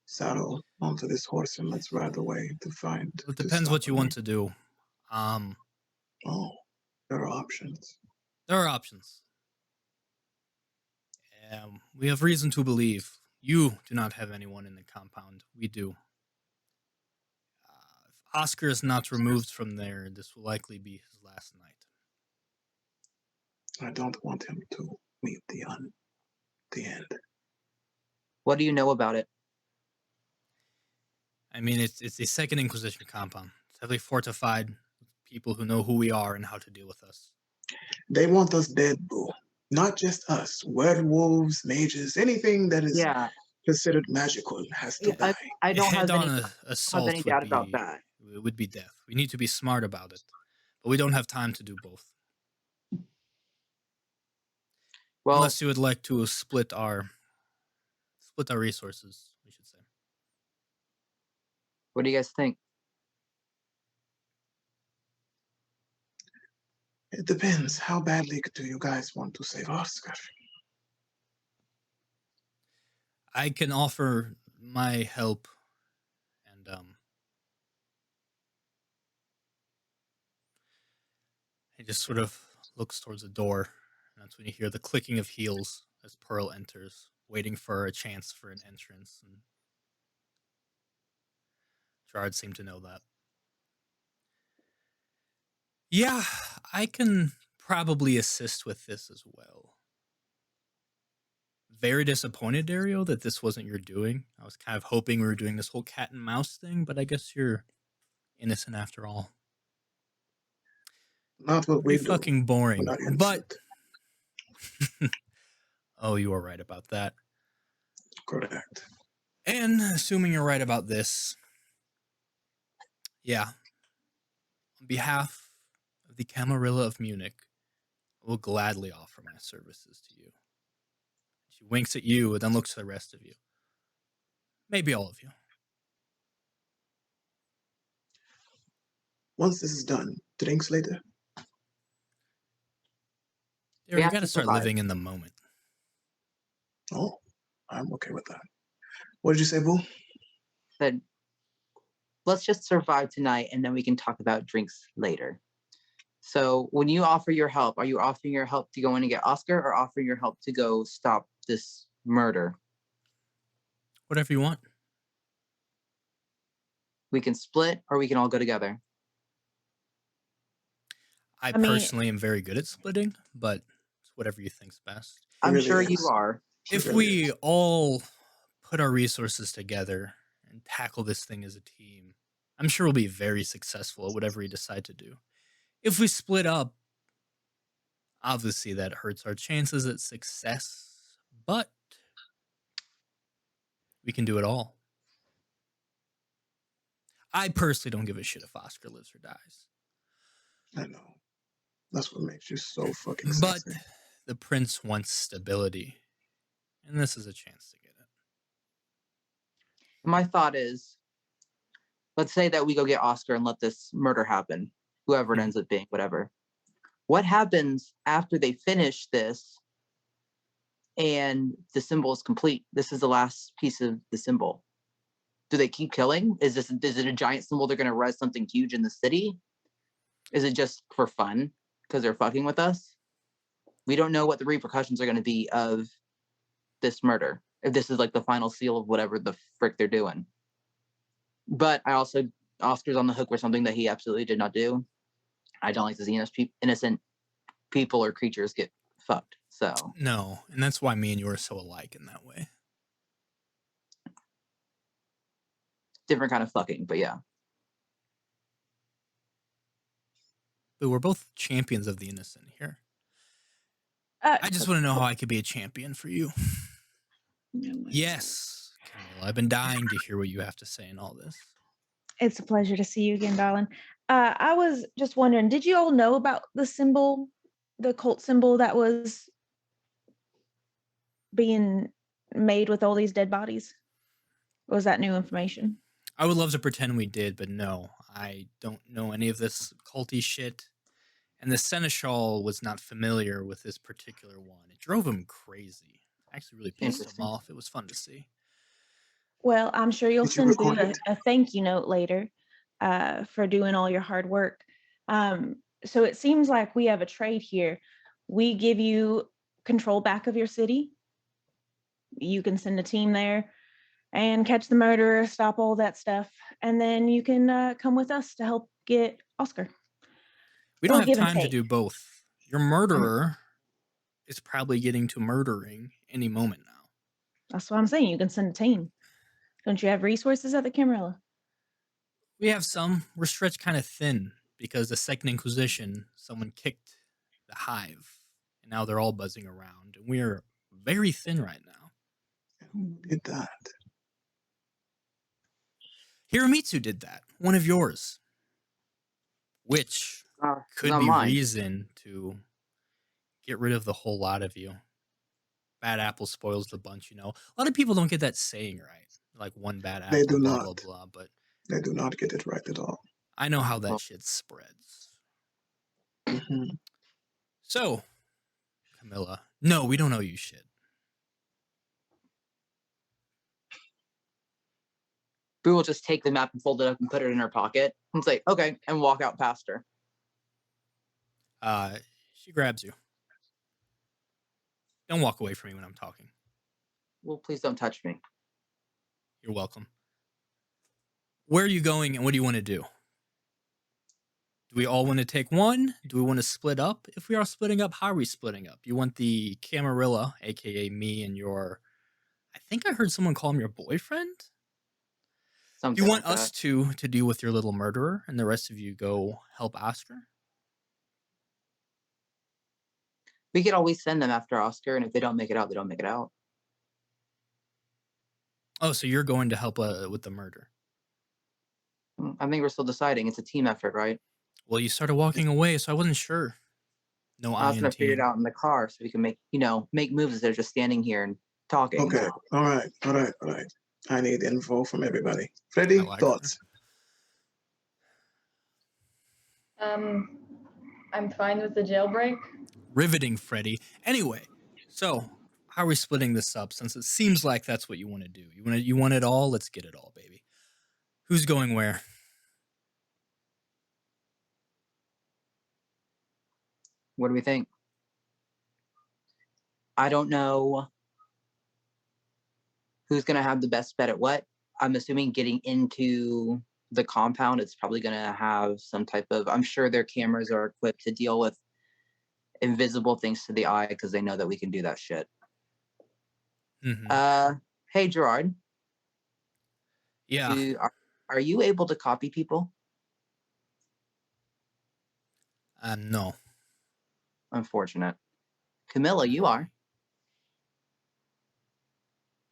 saddle onto this horse and let's ride away to find... It depends what you want to do. Oh, there are options. There are options. We have reason to believe you do not have anyone in the compound. We do. If Oscar is not removed from there, this will likely be his last night. I don't want him to meet the end. What do you know about it? I mean, it's the Second Inquisition compound. It's heavily fortified with people who know who we are and how to deal with us. They want us dead, boo. Not just us. Werewolves, mages, anything that is Yeah, considered magical has to Yeah, die. I don't have Head-on any, assault any doubt about that. would be death. We need to be smart about it, but we don't have time to do both. Well, Unless you would like to split our resources, we should say. what do you guys think? It depends. How badly do you guys want to save Oscar? I can offer my help, and he just sort of looks towards the door, and that's when you hear the clicking of heels as Pearl enters, waiting for a chance for an entrance. And Gerard seemed to know that. Yeah, I can probably assist with this as well. very disappointed, Dario, that this wasn't your doing. I was kind of hoping we were doing this whole cat and mouse thing, but I guess you're innocent after all. Not what Pretty we do. fucking We're boring. not But innocent. oh, you are right about that. Correct. And assuming you're right about this, yeah, on behalf of the Camarilla of Munich, I will gladly offer my services to you. She winks at you and then looks to the rest of you. Maybe all of you. Once this is done, drinks later. You have got to to start survive. living in the moment. Oh, I'm okay with that. What did you say, Boo? Said, let's just survive tonight and then we can talk about drinks later. So when you offer your help, are you offering your help to go in and get Oscar or offering your help to go stop this murder? Whatever you want. We can split or we can all go together. I mean- personally am very good at splitting, but it's whatever you think's best. He I'm really sure is. you are. He If really we is. all put our resources together and tackle this thing as a team, I'm sure we'll be very successful at whatever we decide to do. If we split up, obviously that hurts our chances at success, but we can do it all. I personally don't give a shit if Oscar lives or dies. I know. That's what makes you so fucking But sassy. the prince wants stability, and this is a chance to get it. My thought is, let's say that we go get Oscar and let this murder happen, whoever it Mhm. ends up being, whatever. What happens after they finish this and the symbol is complete? This is the last piece of the symbol. Do they keep killing? Is it a giant symbol they're going to res something huge in the city? Is it just for fun because they're fucking with us? We don't know what the repercussions are going to be of this murder. If this is like the final seal of whatever the frick they're doing. But I also, Oscar's on the hook for something that he absolutely did not do. I don't like to see innocent people or creatures get fucked. So No, and that's why me and you are so alike in that way. different kind of fucking, but yeah. But we're both champions of the innocent here. Uh, I just want to know how I could be a champion for you. Yes, Camilla, I've been dying to hear what you have to say in all this. It's a pleasure to see you again, darling. I was just wondering, did you all know about the symbol, the cult symbol that was being made with all these dead bodies? Or was that new information? I would love to pretend we did, but no, I don't know any of this culty shit. And the seneschal was not familiar with this particular one. It drove him crazy. Actually, really pissed him Interesting. off. It was fun to see. Well, I'm sure you'll Did you send through record it? a thank you note later for doing all your hard work. So it seems like we have a trade here. We give you control back of your city. You can send a team there and catch the murderer, stop all that stuff, and then you can come with us to help get Oscar. We don't Little have give and time to take. do both. Your murderer is probably getting to murdering any moment now. That's what I'm saying. You can send a team. Don't you have resources at the Camarilla? We have some. We're stretched kind of thin because the Second Inquisition, someone kicked the hive, and now they're all buzzing around, and we are very thin right now. Who did that? Hiromitsu did that, one of yours, which could Not be mine. reason to get rid of the whole lot of you. Bad apple spoils the bunch, you know. A lot of people don't get that saying right. Like one bad apple, They do blah, not. blah, blah. But They do not get it right at all. I know how that Well- shit spreads. Mhm. So, Camilla, no, we don't owe you shit. We will just take the map and fold it up and put it in her pocket and say, okay, and walk out past her. She grabs you. Don't walk away from me when I'm talking. Well, please don't touch me. You're welcome. Where are you going and what do you want to do? Do we all want to take one? Do we want to split up? If we are splitting up, how are we splitting up? You want the Camarilla, aka me, and your. I think I heard someone call him your boyfriend. Do Something you want like us that. to deal with your little murderer, and the rest of you go help Oscar? We could always send them after Oscar, and if they don't make it out, they don't make it out. Oh, so you're going to help with the murder? I think we're still deciding. It's a team effort, right? Well, you started walking away, so I wasn't sure. No I I was in gonna figure it team. out in the car so we can make moves instead of just standing here and talking. Okay. All right. I need info from everybody. I Freddy, like thoughts? I'm fine with the jailbreak. Riveting, Freddy. Anyway, so how are we splitting this up? Since it seems like that's what you want to do. You want it all? Let's get it all, baby. Who's going where? What do we think? I don't know who's gonna have the best bet at what. I'm assuming getting into the compound, it's probably gonna have some type of. I'm sure their cameras are equipped to deal with invisible things to the eye because they know that we can do that shit. Mm-hmm. Hey Gerard. Yeah. Are you able to copy people? No. Unfortunate. Camilla, you are.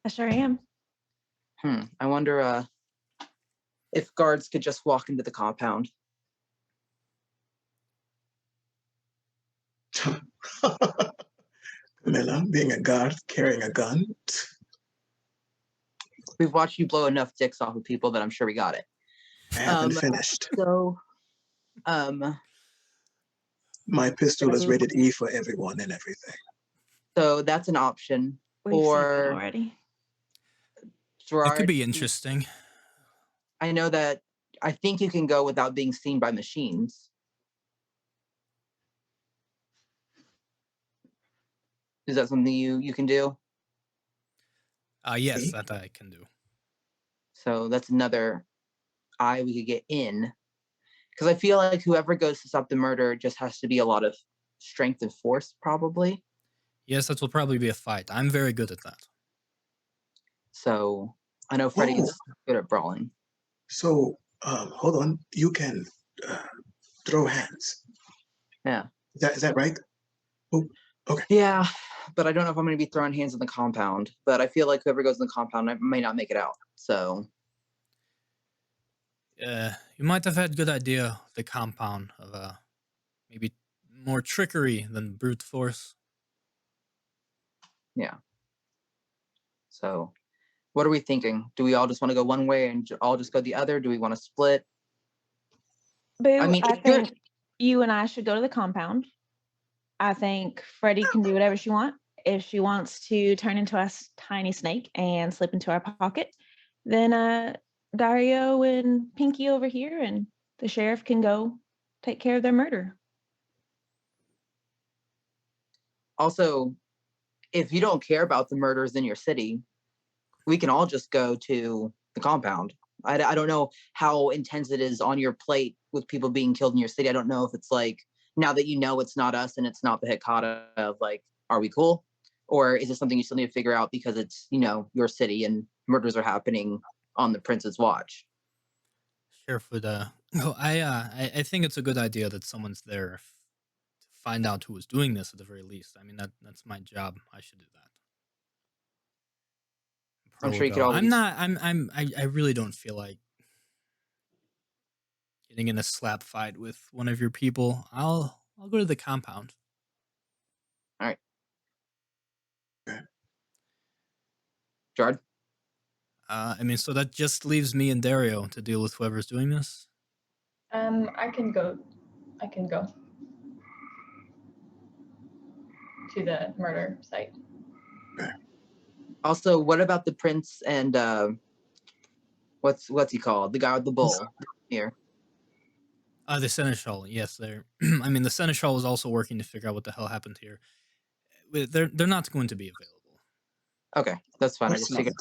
I sure am. I wonder if guards could just walk into the compound. Camilla, being a guard, carrying a gun. We've watched you blow enough dicks off of people that I'm sure we got it. I haven't finished. So, My pistol is rated E for everyone and everything. So that's an option. We've seen that Or already. Gerard, It could be interesting. I know that I think you can go without being seen by machines. Is that something you can do? Yes, that I can do. So that's another eye we could get in. Because I feel like whoever goes to stop the murder just has to be a lot of strength and force, probably. Yes, that will probably be a fight. I'm very good at that. So I know Freddy's good at brawling. So, hold on. You can throw hands. Yeah. Is that right? Oh, okay. Yeah, but I don't know if I'm going to be throwing hands in the compound. But I feel like whoever goes in the compound may not make it out. So. You might have had good idea. The compound of maybe more trickery than brute force. Yeah. So, what are we thinking? Do we all just want to go one way and all just go the other? Do we want to split? Boo, I mean, I think you and I should go to the compound. I think Freddie can do whatever she wants. If she wants to turn into a tiny snake and slip into our pocket, then Dario and Pinky over here and the sheriff can go take care of their murder. Also, if you don't care about the murders in your city, we can all just go to the compound. I don't know how intense it is on your plate with people being killed in your city. I don't know if it's like, now that you know it's not us and it's not the Hecata of like, are we cool? Or is it something you still need to figure out because it's, your city and murders are happening on the prince's watch? Sheriff would I think it's a good idea that someone's there to find out who was doing this at the very least. I mean that's my job. I should do that. I'm sure you could always. I really don't feel like getting in a slap fight with one of your people. I'll go to the compound. All right. Okay. Gerard? I mean, so that just leaves me and Dario to deal with whoever's doing this. I can go to the murder site. Okay. Also, what about the prince and what's he called? The guy with the bull here. The seneschal. Yes, they're. I mean, the seneschal is also working to figure out what the hell happened here. They're not going to be available. Okay, that's fine. I just figured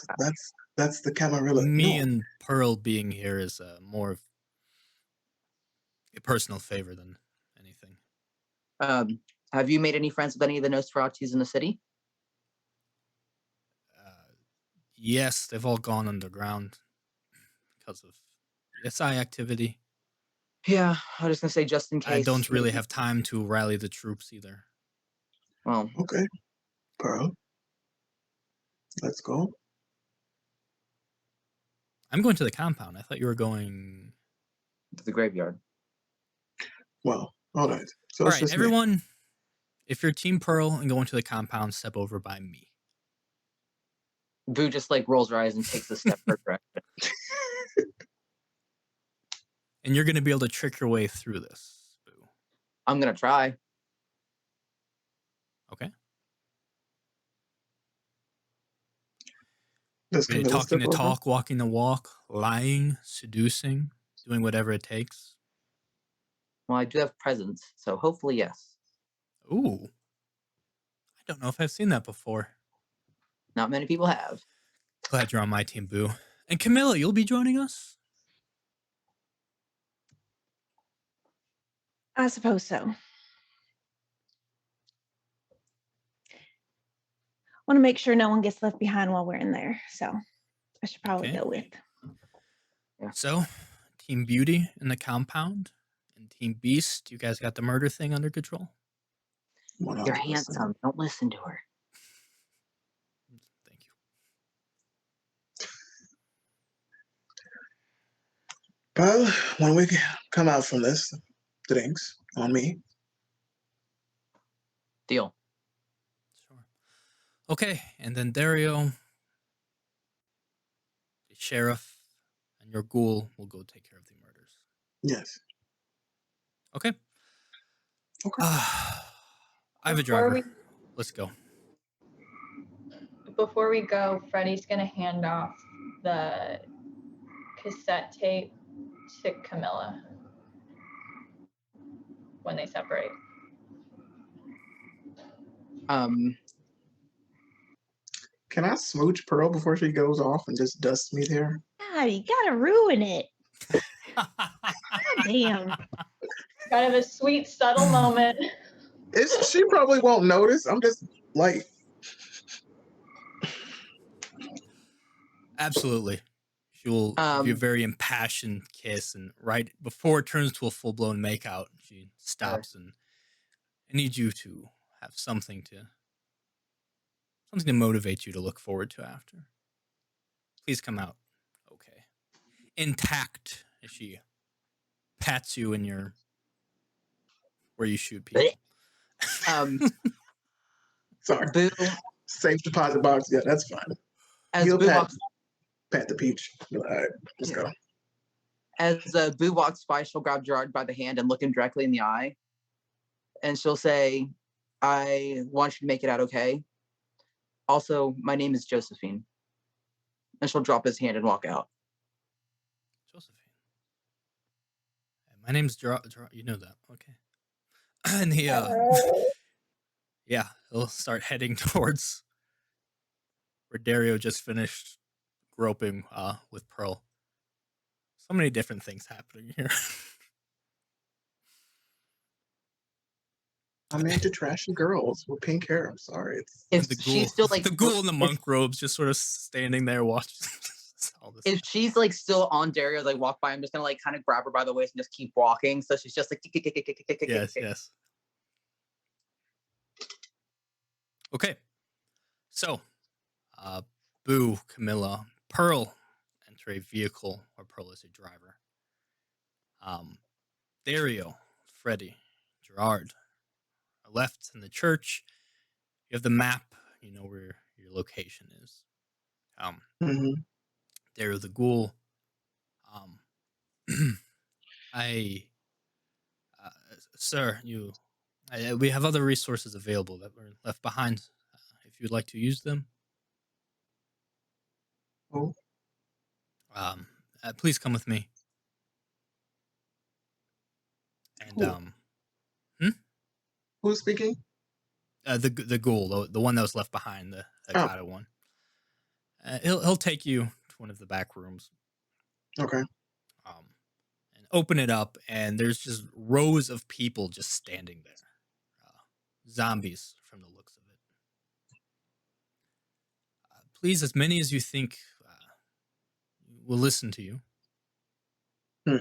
that's the Camarilla. Me and Pearl being here is more of. a personal favor than anything. Have you made any friends with any of the Nosferatus in the city? Yes, they've all gone underground because of SI activity. Yeah, I was just gonna say just in case. I don't really have time to rally the troops either. Well, Okay. Pearl. Let's go. I'm going to the compound. I thought you were going. to the graveyard. Well, all right. So All it's right, just me. everyone. If you're Team Pearl and going to the compound, step over by me. Boo just like rolls her eyes and takes a step further. And you're going to be able to trick your way through this, Boo. I'm gonna try. Okay. Does You're Camilla talking step the over? talk, walking the walk, lying, seducing, doing whatever it takes. Well, I do have presents, so hopefully yes. Ooh. I don't know if I've seen that before. Not many people have. Glad you're on my team, Boo. And Camilla, you'll be joining us? I suppose so. Want to make sure no one gets left behind while we're in there, so I should probably Okay. go with. So, Team Beauty in the compound and Team Beast, you guys got the murder thing under control? 100%. You're handsome. Don't listen to her. Thank you. Well, when we come out from this, drinks on me. Deal. Sure. Okay, and then Dario, the sheriff, and your ghoul will go take care of the murders. Yes. Okay. Okay. I have a Before driver. Let's go. Before we go, Freddie's gonna hand off the cassette tape to Camilla when they separate. Can I smooch Pearl before she goes off and just dusts me there? God, you gotta ruin it. God damn. Kind of a sweet, subtle moment. She probably won't notice. I'm just like, Absolutely. She will give you a very impassioned kiss, and right before it turns to a full-blown makeout, she stops and I need you to have something to motivate you to look forward to after. Please come out okay. Intact, as she pats you in your where you shoot people. sorry. Boo, Safe deposit box. Yeah, that's fine. as He'll Boo pat, walks, pat the peach. All right, let's go. as Boo walks by, she'll grab Gerard by the hand and look him directly in the eye, and she'll say, "I want you to make it out okay. Also, my name is Josephine." And she'll drop his hand and walk out. Josephine. My name's Gerard. You know that, okay? And he, yeah, he'll start heading towards where Dario just finished groping with Pearl. So many different things happening here. I'm into trashy girls with pink hair. I'm sorry. If the ghoul, she's still like the ghoul in the monk robes, just sort of standing there watching all this. If she's like still on Dario, like walk by, I'm just gonna like kind of grab her by the waist and just keep walking. So she's just like Yes. Okay. So, Boo, Camilla, Pearl enter a vehicle where Pearl is a driver. Dario, Freddie, Gerard are left in the church. You have the map. You know where your location is. Dario the ghoul. Sir, we have other resources available that were left behind. If you'd like to use them. Oh. Please come with me. And Who's speaking? the ghoul, the one that was left behind, the Akata one. He'll take you to one of the back rooms. Okay. And open it up, and there's just rows of people just standing there. Zombies, from the looks of it. Please, as many as you think will listen to you. Hmm.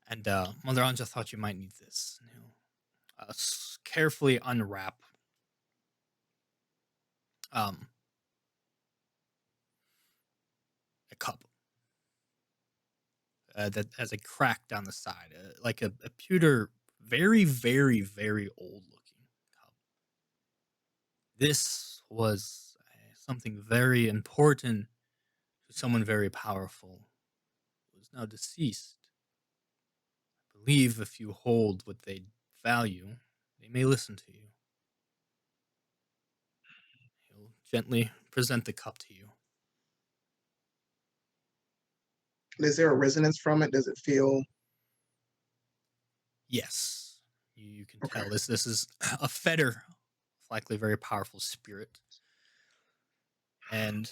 And Mother Anja thought you might need this. Carefully unwrap a cup that has a crack down the side, like a pewter, very, very, very old looking cup. This was something very important to someone very powerful who is now deceased. I believe if you hold what they value, they may listen to you. He'll gently present the cup to you. Is there a resonance from it? Does it feel? Yes, you can Okay. tell this is a fetter, likely very powerful spirit. And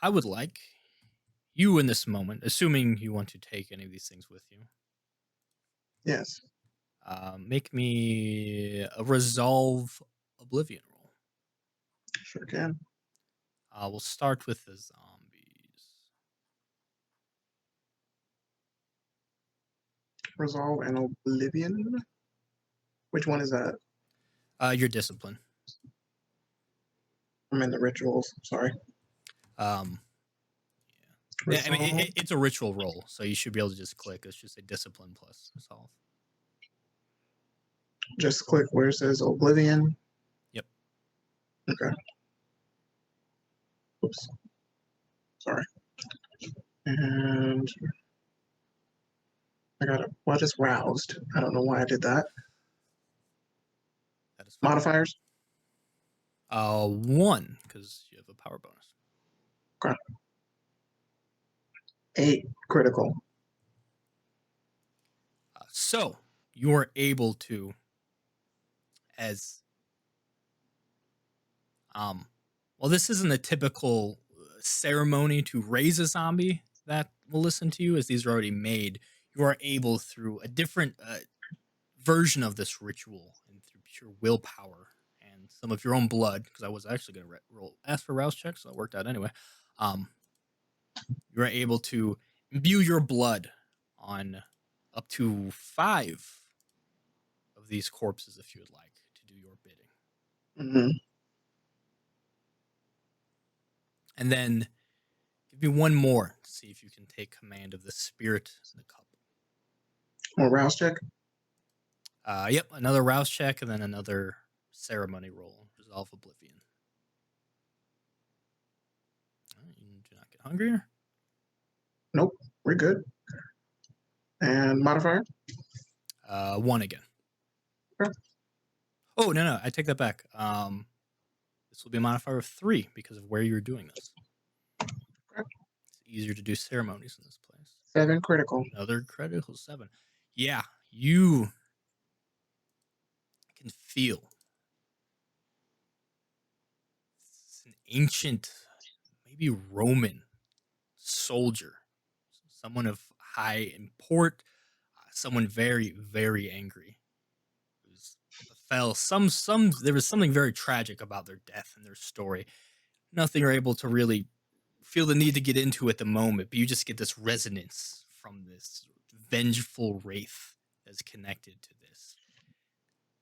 I would like you in this moment, assuming you want to take any of these things with you, Yes. make me a resolve oblivion roll. Sure can. We'll start with the zombies. Resolve and Oblivion. Which one is that? Your discipline. I'm in the rituals. Sorry. Yeah, I mean, Resolve. it's a ritual roll, so you should be able to just click. It's just a discipline plus resolve. Just click where it says Oblivion. Yep. Okay. Oops. Sorry. And I got it. Well, I just roused. I don't know why I did that. That is fine. Modifiers? 1, because you have a power bonus. Okay. 8 critical. So you are able to, as well, this isn't a typical ceremony to raise a zombie that will listen to you, as these are already made. You are able, through a different version of this ritual and through pure willpower and some of your own blood, because I was actually going to ask for rouse checks, so it worked out anyway. You are able to imbue your blood on up to 5 of these corpses if you would like to do your bidding. Mm-hmm. And then give me one more to see if you can take command of the spirit in the cup. More rouse check? Yep, another rouse check and then another ceremony roll. Resolve oblivion. You do not get hungrier. Nope. We're good. And modifier? 1 again. Okay. Oh, no, I take that back. This will be a modifier of 3 because of where you're doing this. Okay. It's easier to do ceremonies in this place. 7 critical. Another critical 7. Yeah, you can feel it's an ancient, maybe Roman soldier, someone of high import, someone very, very angry. Fell there was something very tragic about their death and their story. Nothing you're able to really feel the need to get into at the moment, but you just get this resonance from this vengeful wraith that's connected to this.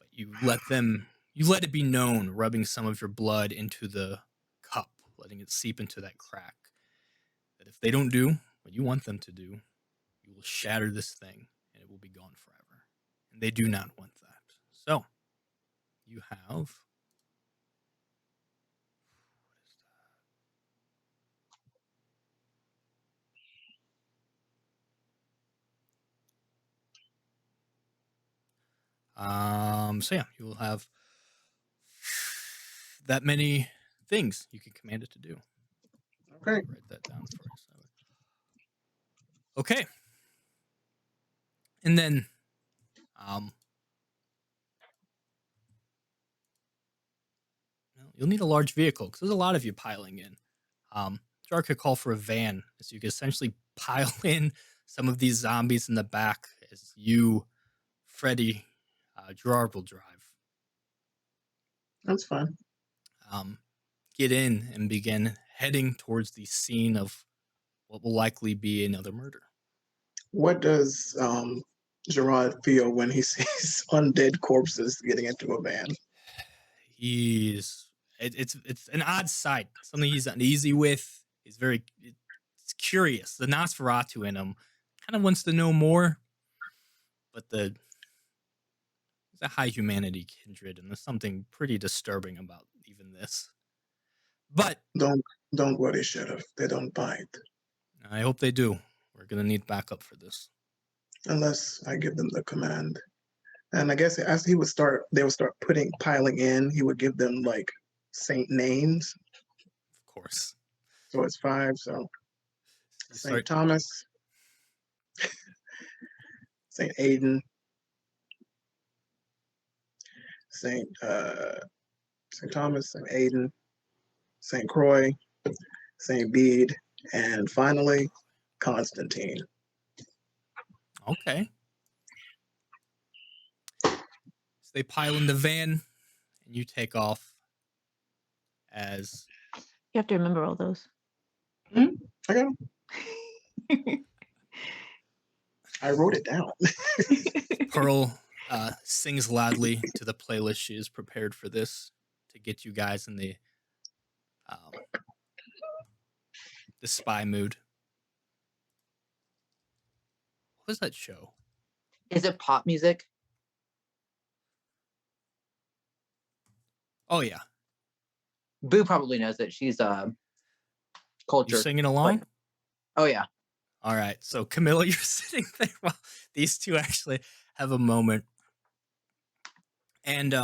But you let it be known, rubbing some of your blood into the cup, letting it seep into that crack, that if they don't do what you want them to do, you will shatter this thing and it will be gone forever. And they do not want that. So you have, so yeah, you will have that many things you can command it to do. Okay. Write that down for us. Okay. And then you'll need a large vehicle because there's a lot of you piling in. Jar could call for a van, so you can essentially pile in some of these zombies in the back as you, Freddy, Gerard will drive. That's fine. Get in and begin heading towards the scene of what will likely be another murder. What does Gerard feel when he sees undead corpses getting into a van? It's an odd sight, something he's uneasy with. He's it's curious. The Nosferatu in him kind of wants to know more, but it's a high humanity kindred, and there's something pretty disturbing about even this. But don't worry, Sheriff. They don't bite. I hope they do. We're gonna need backup for this. Unless I give them the command. And I guess as they would start piling in, he would give them like saint names. Of course. So it's 5. So Saint Thomas, Saint Aidan, Saint Thomas, Saint Aidan, Saint Croix, Saint Bede, and finally Constantine. Okay. So they pile in the van, and you take off. As you have to remember all those. I got them. I wrote it down. Pearl sings loudly to the playlist she has prepared for this to get you guys in the spy mood. What was that show? Is it pop music? Oh yeah. Boo probably knows it. She's culture. You singing along? Oh yeah. All right. So Camilla, you're sitting there while these two actually have a moment. And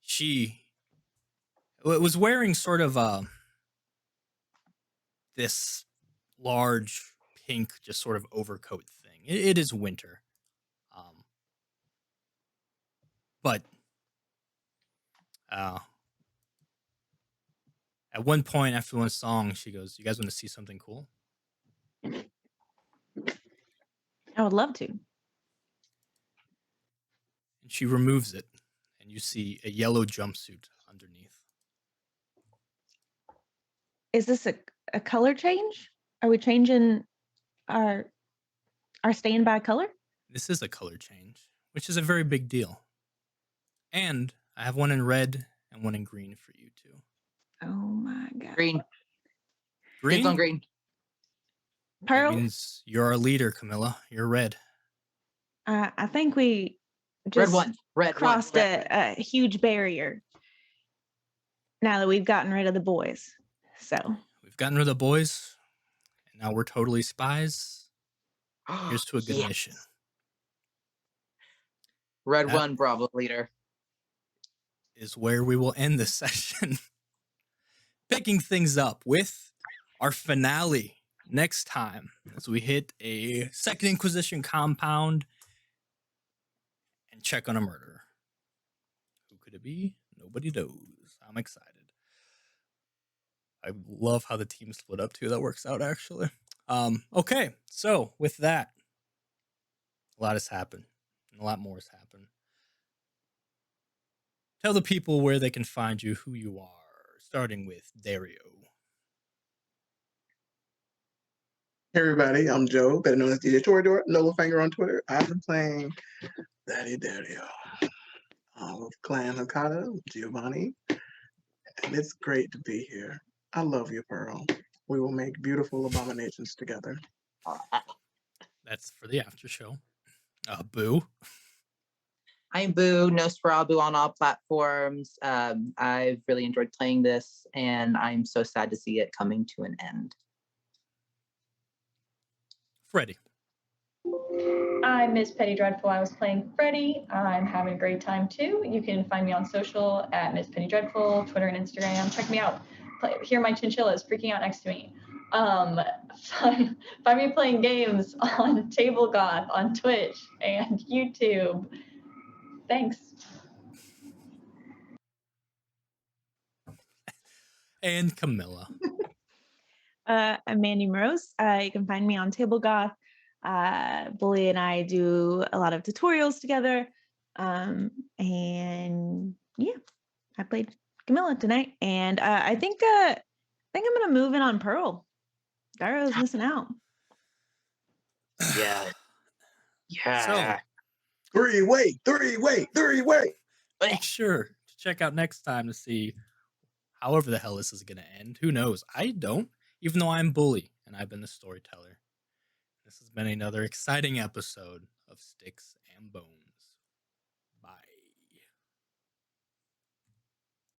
she was wearing sort of this large pink just sort of overcoat thing. It is winter. But at one point after one song, she goes, "You guys want to see something cool?" I would love to. And she removes it, and you see a yellow jumpsuit underneath. Is this a color change? Are we changing our standby color? This is a color change, which is a very big deal. And I have one in red and one in green for you too. Oh my god. Green. Green? It's on green. Pearl? That means you're our leader, Camilla. You're red. I think we just crossed a huge barrier now that we've gotten rid of the boys. So we've gotten rid of the boys, and now we're totally spies. Here's to a good mission. Red 1, Bravo leader. Is where we will end this session. Picking things up with our finale next time as we hit a Second Inquisition compound and check on a murderer. Who could it be? Nobody knows. I'm excited. I love how the team split up too. That works out actually. Okay, so with that, a lot has happened and a lot more has happened. Tell the people where they can find you, who you are, starting with Dario. Hey everybody, I'm Joe, better known as DJ Torador, Nolafanger on Twitter. I've been playing Daddy Dario with Clan Hakata, Giovanni, and it's great to be here. I love you, Pearl. We will make beautiful abominations together. That's for the after show. Boo. I'm Boo, Nosferatu on all platforms. I've really enjoyed playing this, and I'm so sad to see it coming to an end. Freddy. I'm Miss Petty Dreadful. I was playing Freddy. I'm having a great time too. You can find me on social at Miss Petty Dreadful, Twitter and Instagram. Check me out. Hear my chinchillas freaking out next to me. Find me playing games on TableGoth on Twitch and YouTube. Thanks. And Camilla. I'm Mandy Morose. You can find me on TableGoth. Bully and I do a lot of tutorials together. And yeah, I played Camilla tonight, and I think I'm gonna move in on Pearl. Dario's missing out. Yeah. So, Yeah. Three-way. make sure to check out next time to see however the hell this is going to end. Who knows? I don't, even though I'm Bully and I've been the storyteller. This has been another exciting episode of Styx and Bones. Bye.